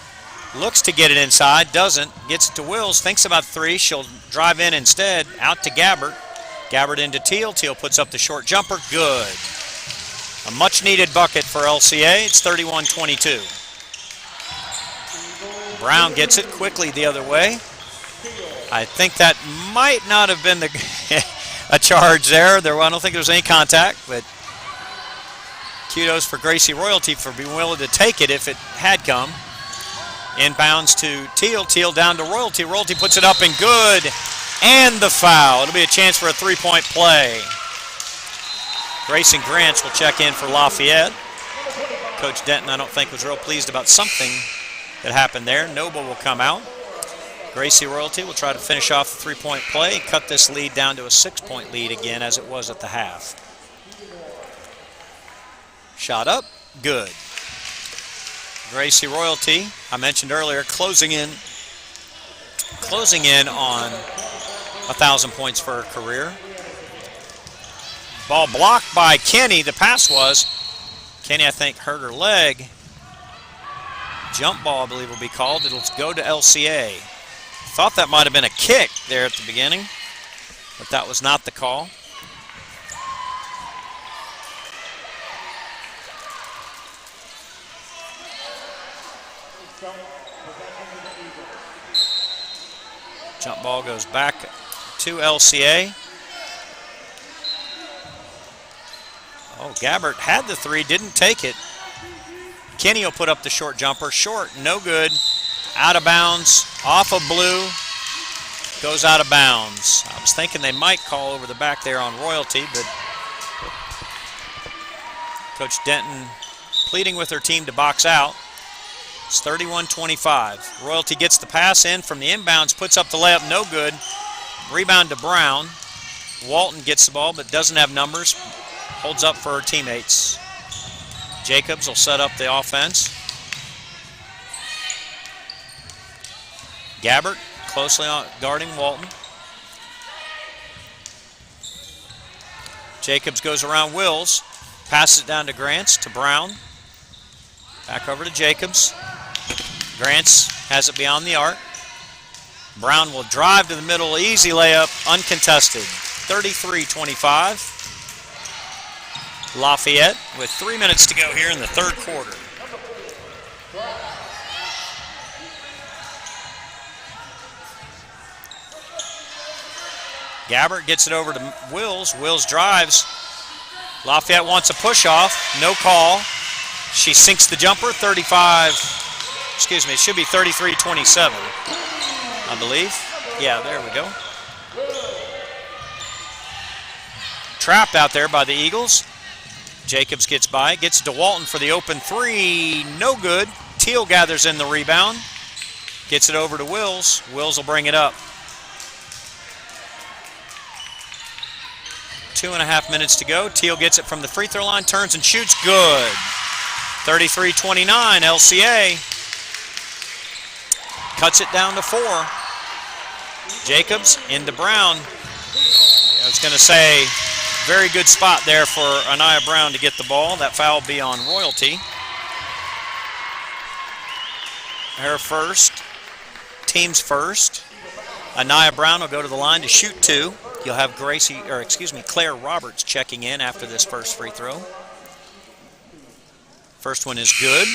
Looks to get it inside, doesn't. Gets it to Wills, thinks about three. She'll drive in instead, out to Gabbert. Gabbert into Teal. Teal puts up the short jumper, good. A much-needed bucket for LCA. It's 31-22. Brown gets it quickly the other way. I think that might not have been a charge there. I don't think there was any contact, but kudos for Gracie Royalty for being willing to take it if it had come. Inbounds to Teal. Teal down to Royalty. Royalty puts it up and good. And the foul. It'll be a chance for a three-point play. Grayson Grants will check in for Lafayette. Coach Denton, I don't think, was real pleased about something that happened there. Noble will come out. Gracie Royalty will try to finish off the three-point play, cut this lead down to a 6-point lead again as it was at the half. Shot up, good. Gracie Royalty, I mentioned earlier, closing in on 1,000 points for her career. Ball blocked by Kenny. The pass was. Kenny, I think, hurt her leg. Jump ball, I believe, will be called. It'll go to LCA. Thought that might have been a kick there at the beginning, but that was not the call. Jump ball goes back to LCA. Oh, Gabbert had the three, didn't take it. Kenny will put up the short jumper. Short, no good. Out of bounds, off of Blue. Goes out of bounds. I was thinking they might call over the back there on Royalty, but Coach Denton pleading with her team to box out. It's 31-25. Royalty gets the pass in from the inbounds, puts up the layup, no good. Rebound to Brown. Walton gets the ball but doesn't have numbers. Holds up for her teammates. Jacobs will set up the offense. Gabbert closely guarding Walton. Jacobs goes around Wills. Passes it down to Grants, to Brown. Back over to Jacobs. Grants has it beyond the arc. Brown will drive to the middle, easy layup, uncontested. 33-25. Lafayette with 3 minutes to go here in the third quarter. Gabbert gets it over to Wills. Wills drives. Lafayette wants a push off. No call. She sinks the jumper. It should be 33-27, I believe. Yeah, there we go. Trapped out there by the Eagles. Jacobs gets by, gets to Walton for the open three. No good. Teal gathers in the rebound. Gets it over to Wills. Wills will bring it up. 2.5 minutes to go. Teal gets it from the free throw line, turns and shoots. Good. 33-29, LCA. Cuts it down to 4. Jacobs into Brown. I was going to say, very good spot there for Anaya Brown to get the ball. That foul will be on Royalty. Her first, team's first. Anaya Brown will go to the line to shoot 2. You'll have Claire Roberts checking in after this first free throw. First one is good.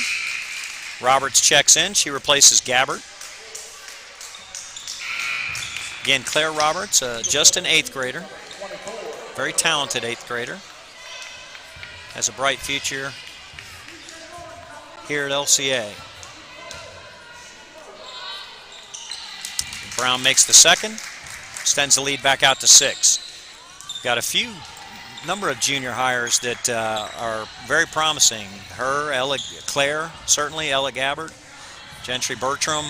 Roberts checks in. She replaces Gabbert. Again, Claire Roberts, just an 8th grader. Very talented 8th grader. Has a bright future here at LCA. Brown makes the second. Extends the lead back out to 6. Got a number of junior hires that are very promising. Her, Claire, certainly, Ella Gabbert, Gentry Bertram,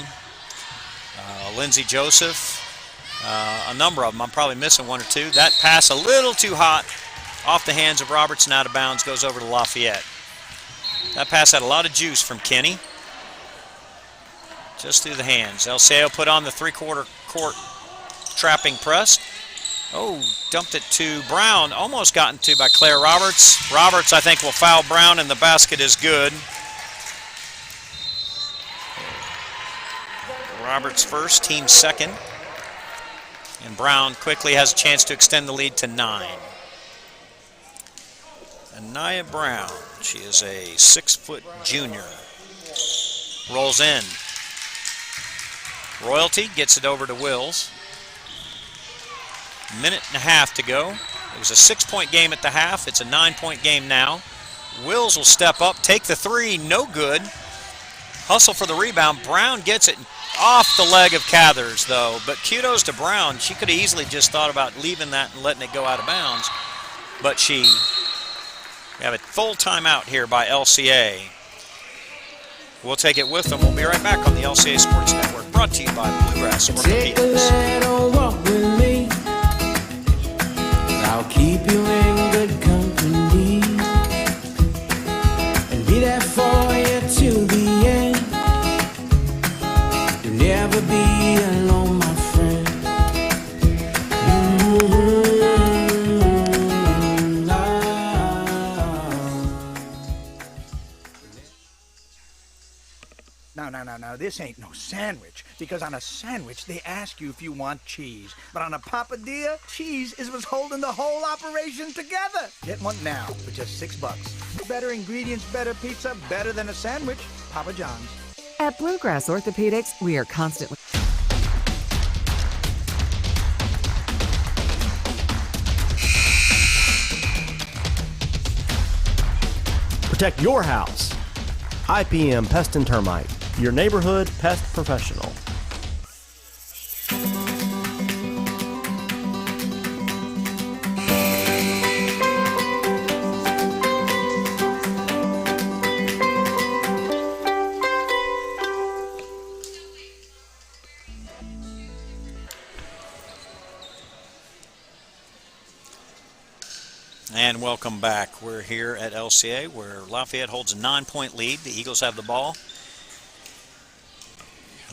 Lindsay Joseph, a number of them. I'm probably missing 1 or 2. That pass a little too hot off the hands of Roberts and out of bounds, goes over to Lafayette. That pass had a lot of juice from Kenny. Just through the hands. LCA will put on the three-quarter court trapping press. Oh, dumped it to Brown. Almost gotten to by Claire Roberts. Roberts, I think, will foul Brown, and the basket is good. Roberts first, team second. And Brown quickly has a chance to extend the lead to 9. Anaya Brown, she is a 6-foot junior. Rolls in. Royalty gets it over to Wills. 1.5 minutes to go. It was a 6-point game at the half. It's a 9-point game now. Wills will step up, take the 3, no good. Hustle for the rebound. Brown gets it off the leg of Cathers, though. But kudos to Brown. She could have easily just thought about leaving that and letting it go out of bounds. But we have a full timeout here by LCA. We'll take it with them. We'll be right back on the LCA Sports Network, brought to you by Bluegrass Take a Orthopedics. little walk with me. I'll keep you in good company and be there for you till the end. You'll never be alone, my friend. No, this ain't no sandwich. Because on a sandwich, they ask you if you want cheese. But on a papadilla, cheese is what's holding the whole operation together. Get one now for just $6. Better ingredients, better pizza, better than a sandwich. Papa John's. At Bluegrass Orthopedics, we are constantly... Protect your house. IPM Pest and Termite, your neighborhood pest professional. And welcome back. We're here at LCA where Lafayette holds a 9-point lead. The Eagles have the ball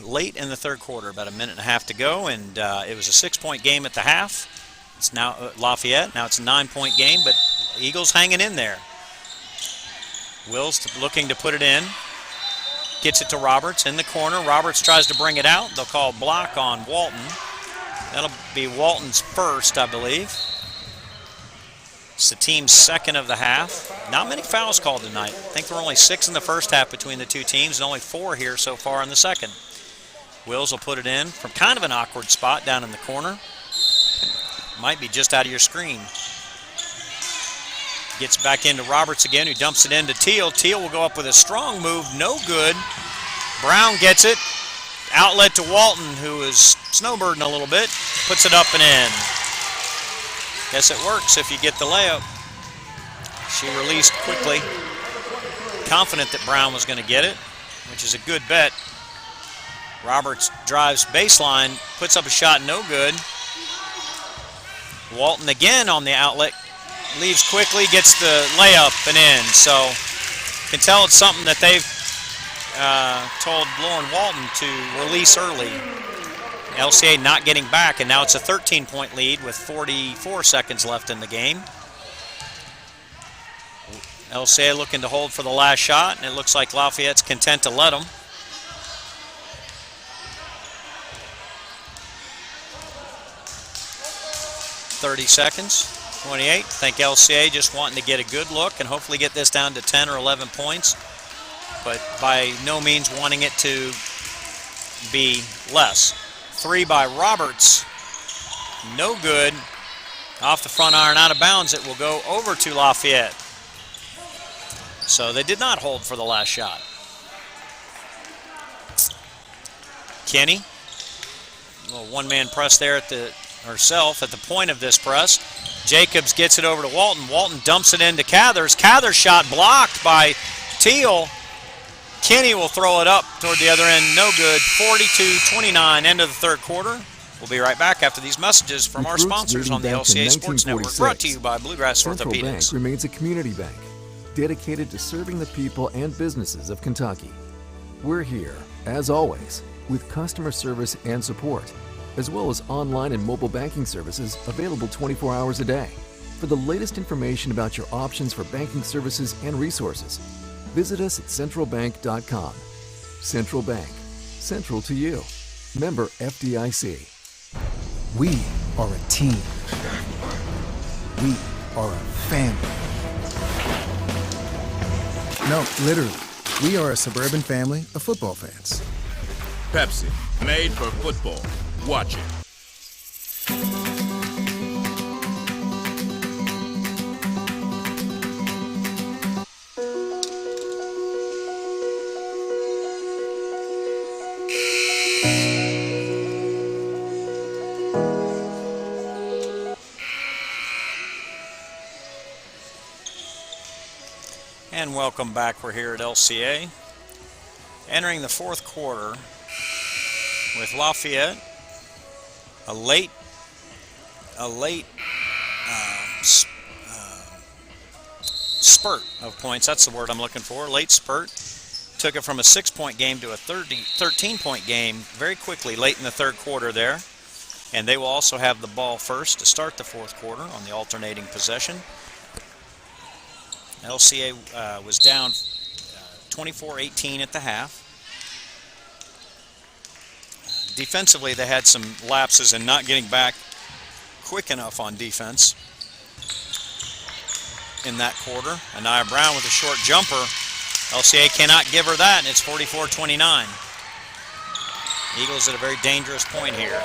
late in the third quarter, about a minute and a half to go, and it was a 6-point game at the half. It's now Lafayette. Now it's a 9-point game, but Eagles hanging in there. Wills looking to put it in. Gets it to Roberts in the corner. Roberts tries to bring it out. They'll call block on Walton. That'll be Walton's first, I believe. It's the team's second of the half. Not many fouls called tonight. I think there were only 6 in the first half between the two teams and only 4 here so far in the second. Wills will put it in from kind of an awkward spot down in the corner. Might be just out of your screen. Gets back into Roberts again, who dumps it into Teal. Teal will go up with a strong move, no good. Brown gets it. Outlet to Walton, who is snowbirding a little bit. Puts it up and in. Guess it works if you get the layup. She released quickly, confident that Brown was going to get it, which is a good bet. Roberts drives baseline, puts up a shot, no good. Walton again on the outlet, leaves quickly, gets the layup and in. So you can tell it's something that they've told Lauren Walton to release early. LCA not getting back, and now it's a 13-point lead with 44 seconds left in the game. LCA looking to hold for the last shot, and it looks like Lafayette's content to let them. .30 seconds, 28. I think LCA just wanting to get a good look and hopefully get this down to 10 or 11 points, but by no means wanting it to be less. 3 by Roberts, no good. Off the front iron, out of bounds. It will go over to Lafayette. So they did not hold for the last shot. Kenny, a little one-man press there at herself at the point of this press. Jacobs gets it over to Walton. Walton dumps it into Cathers. Cathers' shot blocked by Teal. Kenny will throw it up toward the other end. No good. 42-29, end of the third quarter. We'll be right back after these messages from our sponsors on the LCA Sports Network, brought to you by Bluegrass Central Orthopedics. Bank remains a community bank dedicated to serving the people and businesses of Kentucky. We're here, as always, with customer service and support, as well as online and mobile banking services available 24 hours a day. For the latest information about your options for banking services and resources, visit us at centralbank.com. Central Bank, central to you. Member FDIC. We are a team. We are a family. No, literally. We are a suburban family of football fans. Pepsi, made for football. Watch it. And welcome back. We're here at LCA, entering the fourth quarter with Lafayette. A late spurt of points. That's the word I'm looking for. Late spurt. Took it from a 6-point game to a 13-point game very quickly late in the third quarter there. And they will also have the ball first to start the fourth quarter on the alternating possession. LCA was down 24-18 at the half. Defensively, they had some lapses in not getting back quick enough on defense in that quarter. Anaya Brown with a short jumper. LCA cannot give her that, and it's 44-29. Eagles at a very dangerous point here.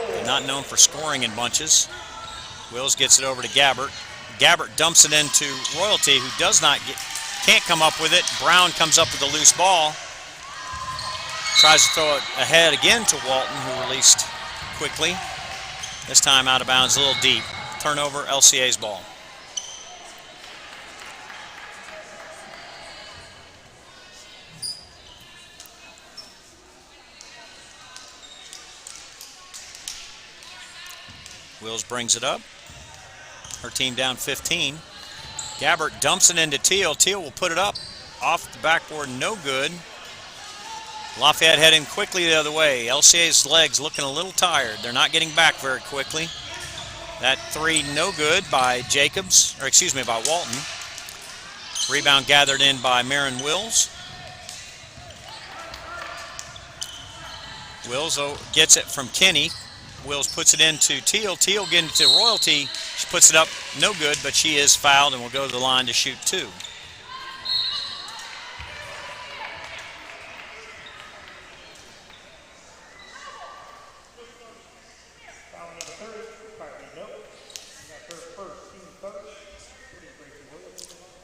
They're not known for scoring in bunches. Wills gets it over to Gabbert. Gabbert dumps it into Royalty, who can't come up with it. Brown comes up with a loose ball. Tries to throw it ahead again to Walton, who released quickly. This time out of bounds, a little deep. Turnover, LCA's ball. Wills brings it up. Her team down 15. Gabbert dumps it into Teal. Teal will put it up off the backboard, no good. Lafayette heading quickly the other way. LCA's legs looking a little tired. They're not getting back very quickly. That three no good by by Walton. Rebound gathered in by Marin Wills. Wills gets it from Kenny. Wills puts it into Teal. Teal getting to Royalty. She puts it up, no good, but she is fouled and will go to the line to shoot two.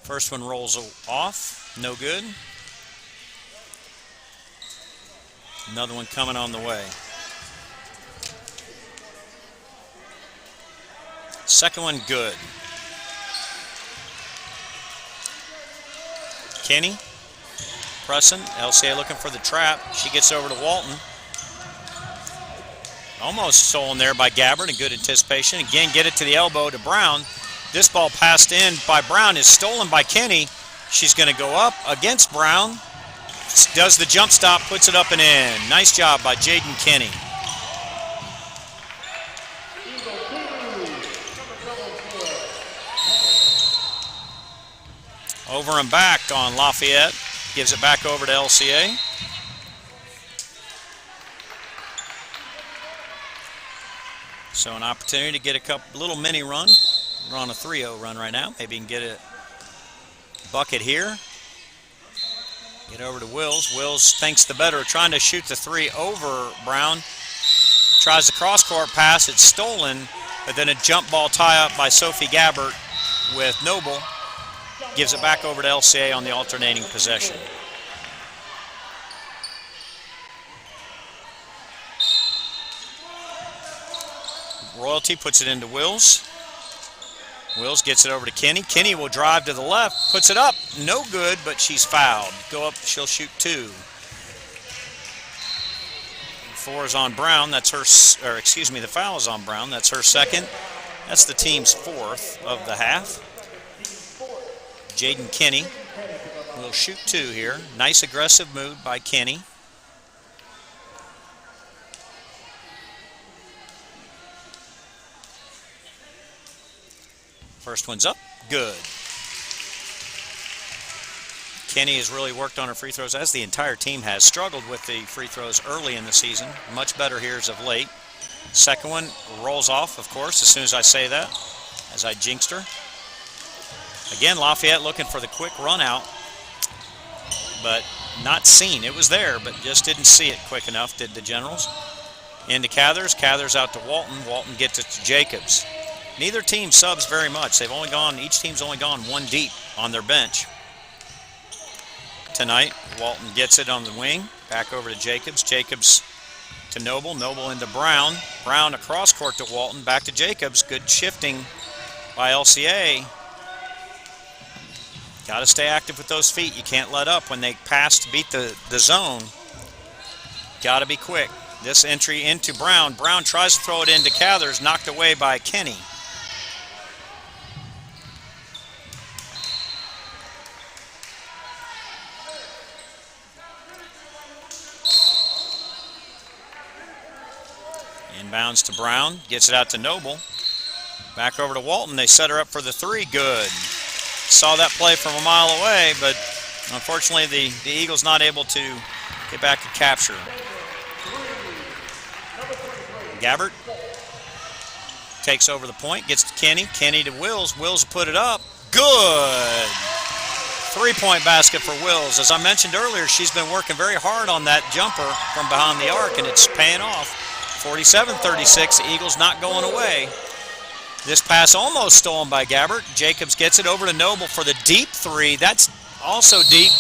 First one rolls off, no good. Another one coming on the way. Second one good. Kenny pressing. LCA looking for the trap. She gets over to Walton. Almost stolen there by Gabbert, and good anticipation. Again, get it to the elbow to Brown. This ball passed in by Brown is stolen by Kenny. She's going to go up against Brown. Does the jump stop, puts it up and in. Nice job by Jaden Kenny. Over and back on Lafayette. Gives it back over to LCA. So an opportunity to get a little mini run. We're on a 3-0 run right now. Maybe you can get a bucket here. Get over to Wills. Wills thinks the better, trying to shoot the three over Brown. Tries the cross-court pass. It's stolen, but then a jump ball tie-up by Sophie Gabbert with Noble. Gives it back over to LCA on the alternating possession. Royalty puts it into Wills. Wills gets it over to Kenny. Kenny will drive to the left, puts it up, no good, but she's fouled. Go up, she'll shoot two. 4 is on Brown. That's her, the foul is on Brown. That's her second. That's the team's fourth of the half. Jaden Kenny will shoot two here. Nice aggressive move by Kenny. First one's up, good. Kenny has really worked on her free throws, as the entire team has. Struggled with the free throws early in the season. Much better here as of late. Second one rolls off, of course, as soon as I say that, as I jinxed her. Again, Lafayette looking for the quick run out, but not seen. It was there, but just didn't see it quick enough, did the Generals. Into Cathers. Cathers out to Walton. Walton gets it to Jacobs. Neither team subs very much. Each team's only gone one deep on their bench tonight. Walton gets it on the wing. Back over to Jacobs. Jacobs to Noble. Noble into Brown. Brown across court to Walton. Back to Jacobs. Good shifting by LCA. Got to stay active with those feet. You can't let up when they pass to beat the zone. Got to be quick. This entry into Brown. Brown tries to throw it into Cathers, knocked away by Kenny. Inbounds to Brown, gets it out to Noble. Back over to Walton. They set her up for the three. Good. Saw that play from a mile away, but unfortunately the Eagles not able to get back and capture. Gabbert takes over the point, gets to Kenny. Kenny to Wills. Wills put it up. Good. Three-point basket for Wills. As I mentioned earlier, she's been working very hard on that jumper from behind the arc, and it's paying off. 47-36, Eagles not going away. This pass almost stolen by Gabbert. Jacobs gets it over to Noble for the deep three. That's also deep.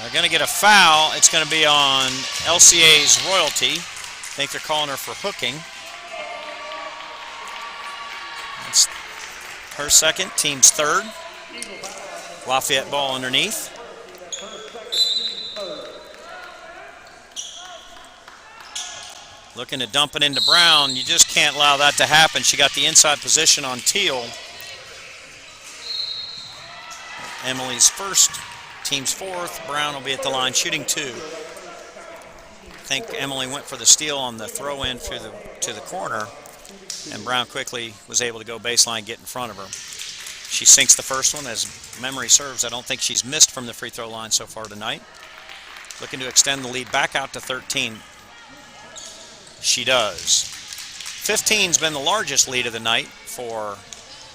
They're going to get a foul. It's going to be on LCA's Royalty. I think they're calling her for hooking. That's her second, team's third. Lafayette ball underneath. Looking to dump it into Brown. You just can't allow that to happen. She got the inside position on Teal. Emily's first, team's fourth. Brown will be at the line shooting two. I think Emily went for the steal on the throw-in to the corner, and Brown quickly was able to go baseline, get in front of her. She sinks the first one. As memory serves, I don't think she's missed from the free throw line so far tonight. Looking to extend the lead back out to 13. She does. 15's been the largest lead of the night for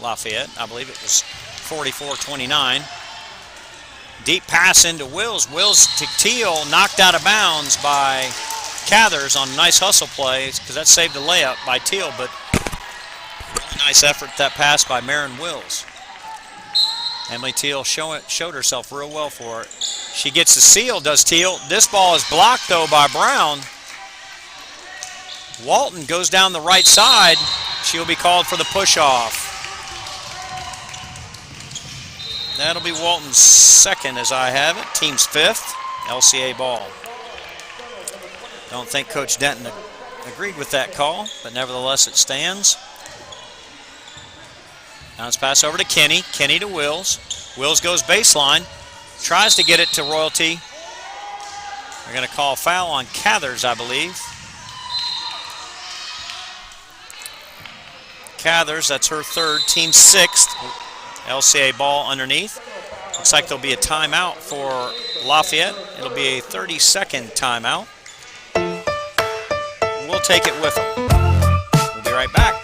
Lafayette. I believe it was 44-29. Deep pass into Wills. Wills to Teal, knocked out of bounds by Cathers on a nice hustle play, because that saved a layup by Teal, but really nice effort, that pass by Marin Wills. Emily Teal showed herself real well for it. She gets the seal, does Teal. This ball is blocked, though, by Brown. Walton goes down the right side. She'll be called for the push-off. That'll be Walton's second, as I have it. Team's fifth. LCA ball. Don't think Coach Denton agreed with that call, but nevertheless it stands. Now it's pass over to Kenny. Kenny to Wills. Wills goes baseline. Tries to get it to Royalty. They're going to call foul on Cathers, I believe. Cathers, that's her third, team sixth. LCA ball underneath. Looks like there'll be a timeout for Lafayette. It'll be a 30-second timeout. We'll take it with them. We'll be right back.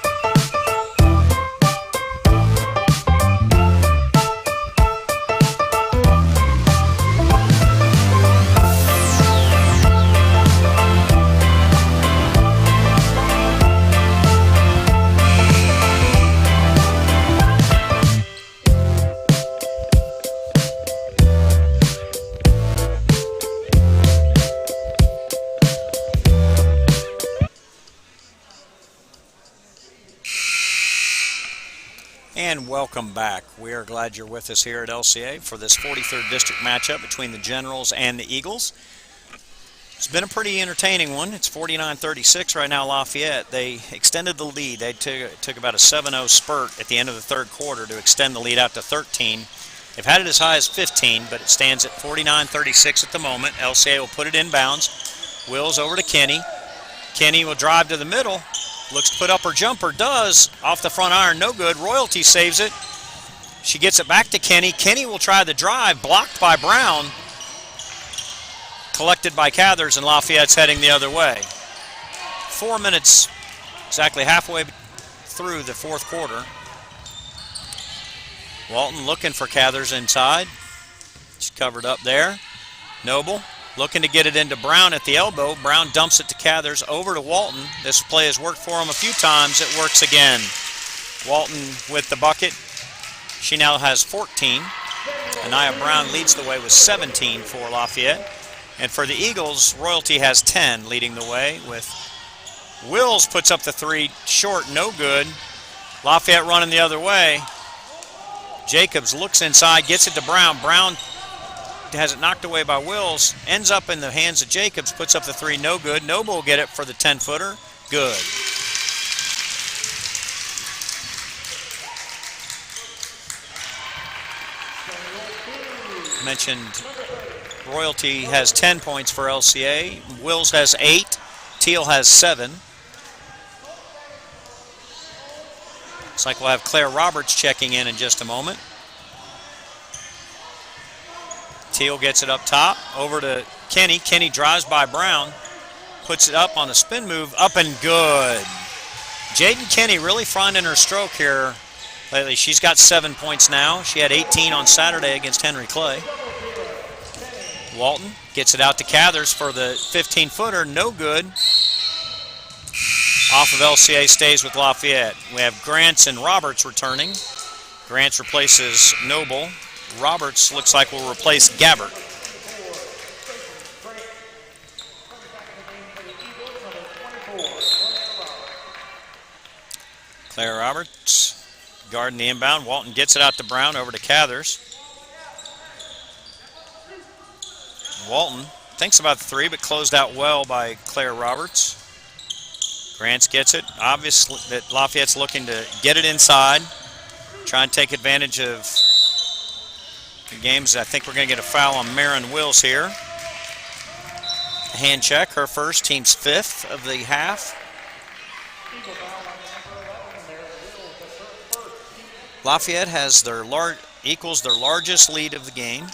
And welcome back. We are glad you're with us here at LCA for this 43rd District matchup between the Generals and the Eagles. It's been a pretty entertaining one. It's 49-36 right now, Lafayette. They extended the lead. They took about a 7-0 spurt at the end of the third quarter to extend the lead out to 13. They've had it as high as 15, but it stands at 49-36 at the moment. LCA will put it inbounds. Wills over to Kenny. Kenny will drive to the middle. Looks to put up her jumper, does. Off the front iron, no good. Royalty saves it. She gets it back to Kenny. Kenny will try the drive, blocked by Brown. Collected by Cathers, and Lafayette's heading the other way. 4 minutes, exactly halfway through the fourth quarter. Walton looking for Cathers inside. She's covered up there. Noble looking to get it into Brown at the elbow. Brown dumps it to Cathers, over to Walton. This play has worked for him a few times. It works again. Walton with the bucket. She now has 14. Anaya Brown leads the way with 17 for Lafayette. And for the Eagles, Royalty has 10, leading the way with Wills puts up the three, short, no good. Lafayette running the other way. Jacobs looks inside, gets it to Brown. Brown has it knocked away by Wills, ends up in the hands of Jacobs, puts up the three, no good. Noble will get it for the 10-footer, good. Mentioned Royalty has 10 points for LCA. Wills has 8. Teal has 7. Looks like we'll have Claire Roberts checking in just a moment. Teal gets it up top, over to Kenny. Kenny drives by Brown, puts it up on a spin move, up and good. Jaden Kenny really finding her stroke here lately. She's got 7 points now. She had 18 on Saturday against Henry Clay. Walton gets it out to Cathers for the 15-footer, no good. Off of LCA, stays with Lafayette. We have Grants and Roberts returning. Grants replaces Noble. Roberts looks like will replace Gabbert. Claire Roberts guarding the inbound. Walton gets it out to Brown, over to Cathers. Walton thinks about the three, but closed out well by Claire Roberts. Grants gets it. Obviously that Lafayette's looking to get it inside, try and take advantage of the games. I think we're going to get a foul on Marin Wills here. Hand check, her first, team's 5th of the half. Lafayette has equals their largest lead of the game,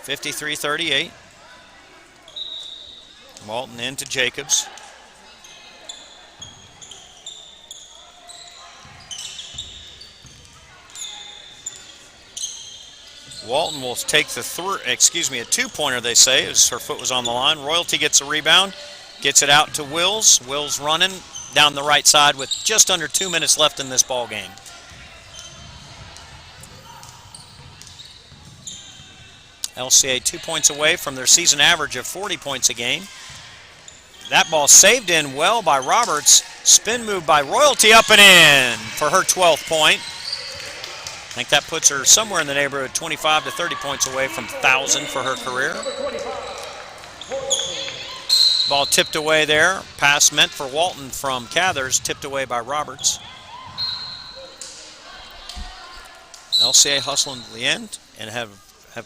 53-38. Walton into Jacobs. Walton will take the a 2-pointer, they say, as her foot was on the line. Royalty gets a rebound, gets it out to Wills. Wills running down the right side with just under 2 minutes left in this ball game. LCA 2 points away from their season average of 40 points a game. That ball saved in well by Roberts. Spin move by Royalty, up and in for her 12th point. I think that puts her somewhere in the neighborhood, 25 to 30 points away from 1,000 for her career. Ball tipped away there. Pass meant for Walton from Cathers, tipped away by Roberts. LCA hustling to the end and have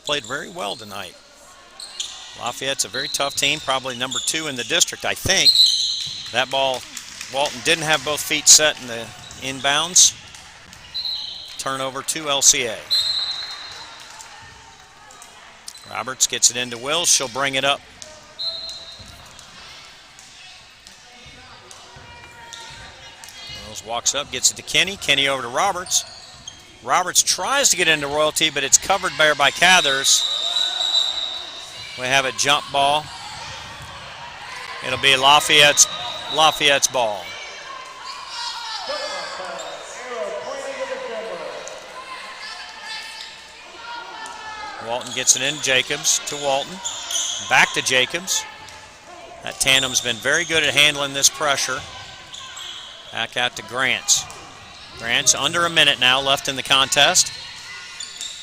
played very well tonight. Lafayette's a very tough team, probably number 2 in the district, I think. That ball, Walton didn't have both feet set in the inbounds. Turnover to LCA. Roberts gets it into Wills. She'll bring it up. Wills walks up, gets it to Kenny. Kenny over to Roberts. Roberts tries to get into Royalty, but it's covered there by Cathers. We have a jump ball. It'll be Lafayette's ball. Walton gets it in. Jacobs to Walton. Back to Jacobs. That tandem's been very good at handling this pressure. Back out to Grants. Grants under a minute now left in the contest.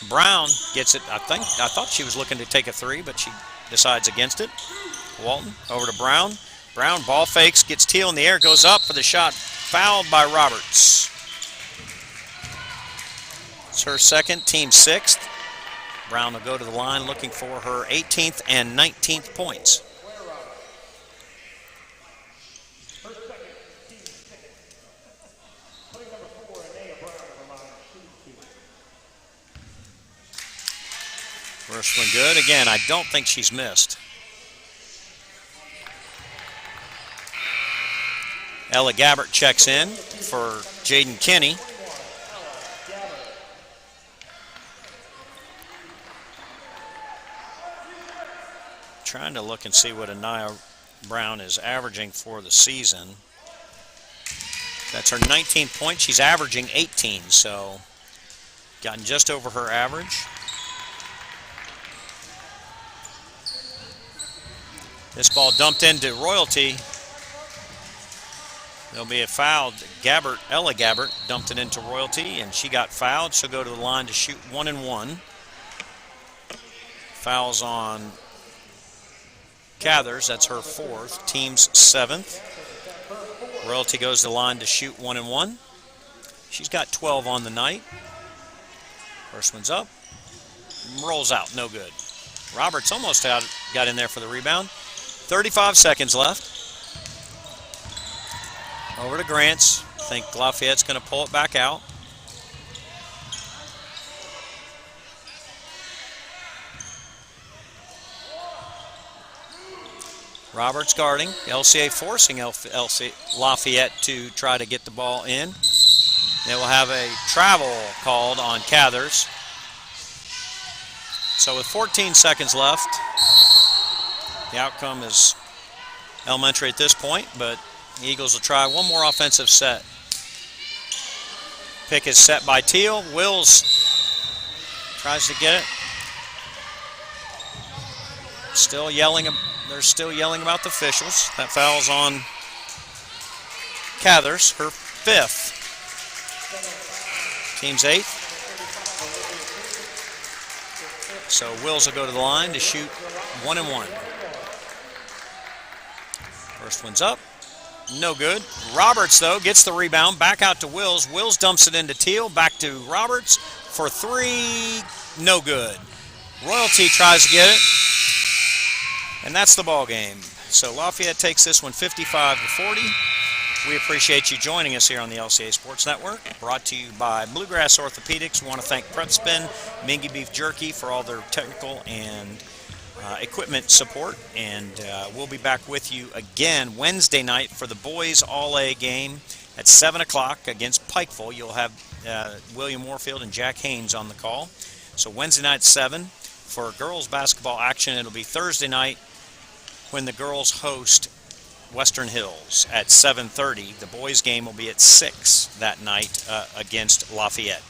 Brown gets it. I thought she was looking to take a three, but she decides against it. Walton over to Brown. Brown ball fakes, gets Teal in the air, goes up for the shot. Fouled by Roberts. It's her second, team 6th. Brown will go to the line looking for her 18th and 19th points. First one good. Again, I don't think she's missed. Ella Gabbert checks in for Jaden Kenny. Trying to look and see what Anaya Brown is averaging for the season. That's her 19th point. She's averaging 18, so gotten just over her average. This ball dumped into Royalty. There'll be a foul. Ella Gabbert dumped it into Royalty, and she got fouled. She'll go to the line to shoot 1-1. Fouls on Cathers. That's her 4th. Team's 7th. Royalty goes to the line to shoot 1-1. She's got 12 on the night. First one's up. Rolls out. No good. Roberts almost got in there for the rebound. 35 seconds left. Over to Grants. I think Lafayette's going to pull it back out. Roberts guarding. LCA forcing Lafayette to try to get the ball in. They will have a travel called on Cathers. So with 14 seconds left, the outcome is elementary at this point, but the Eagles will try one more offensive set. Pick is set by Teal. Wills tries to get it. Still yelling. They're still yelling about the officials. That foul's on Cathers, her 5th. Team's 8th. So Wills will go to the line to shoot 1-1. First one's up. No good. Roberts, though, gets the rebound. Back out to Wills. Wills dumps it into Teal. Back to Roberts for 3. No good. Royalty tries to get it. And that's the ball game. So Lafayette takes this one 55-40. We appreciate you joining us here on the LCA Sports Network. Brought to you by Bluegrass Orthopedics. We want to thank Prep Spin, Mingy Beef Jerky for all their technical and equipment support. And we'll be back with you again Wednesday night for the boys All-A game at 7 o'clock against Pikeville. You'll have William Warfield and Jack Haynes on the call. So Wednesday night at 7. For girls basketball action, it'll be Thursday night when the girls host Western Hills at 7:30. The boys game will be at 6 that night against Lafayette.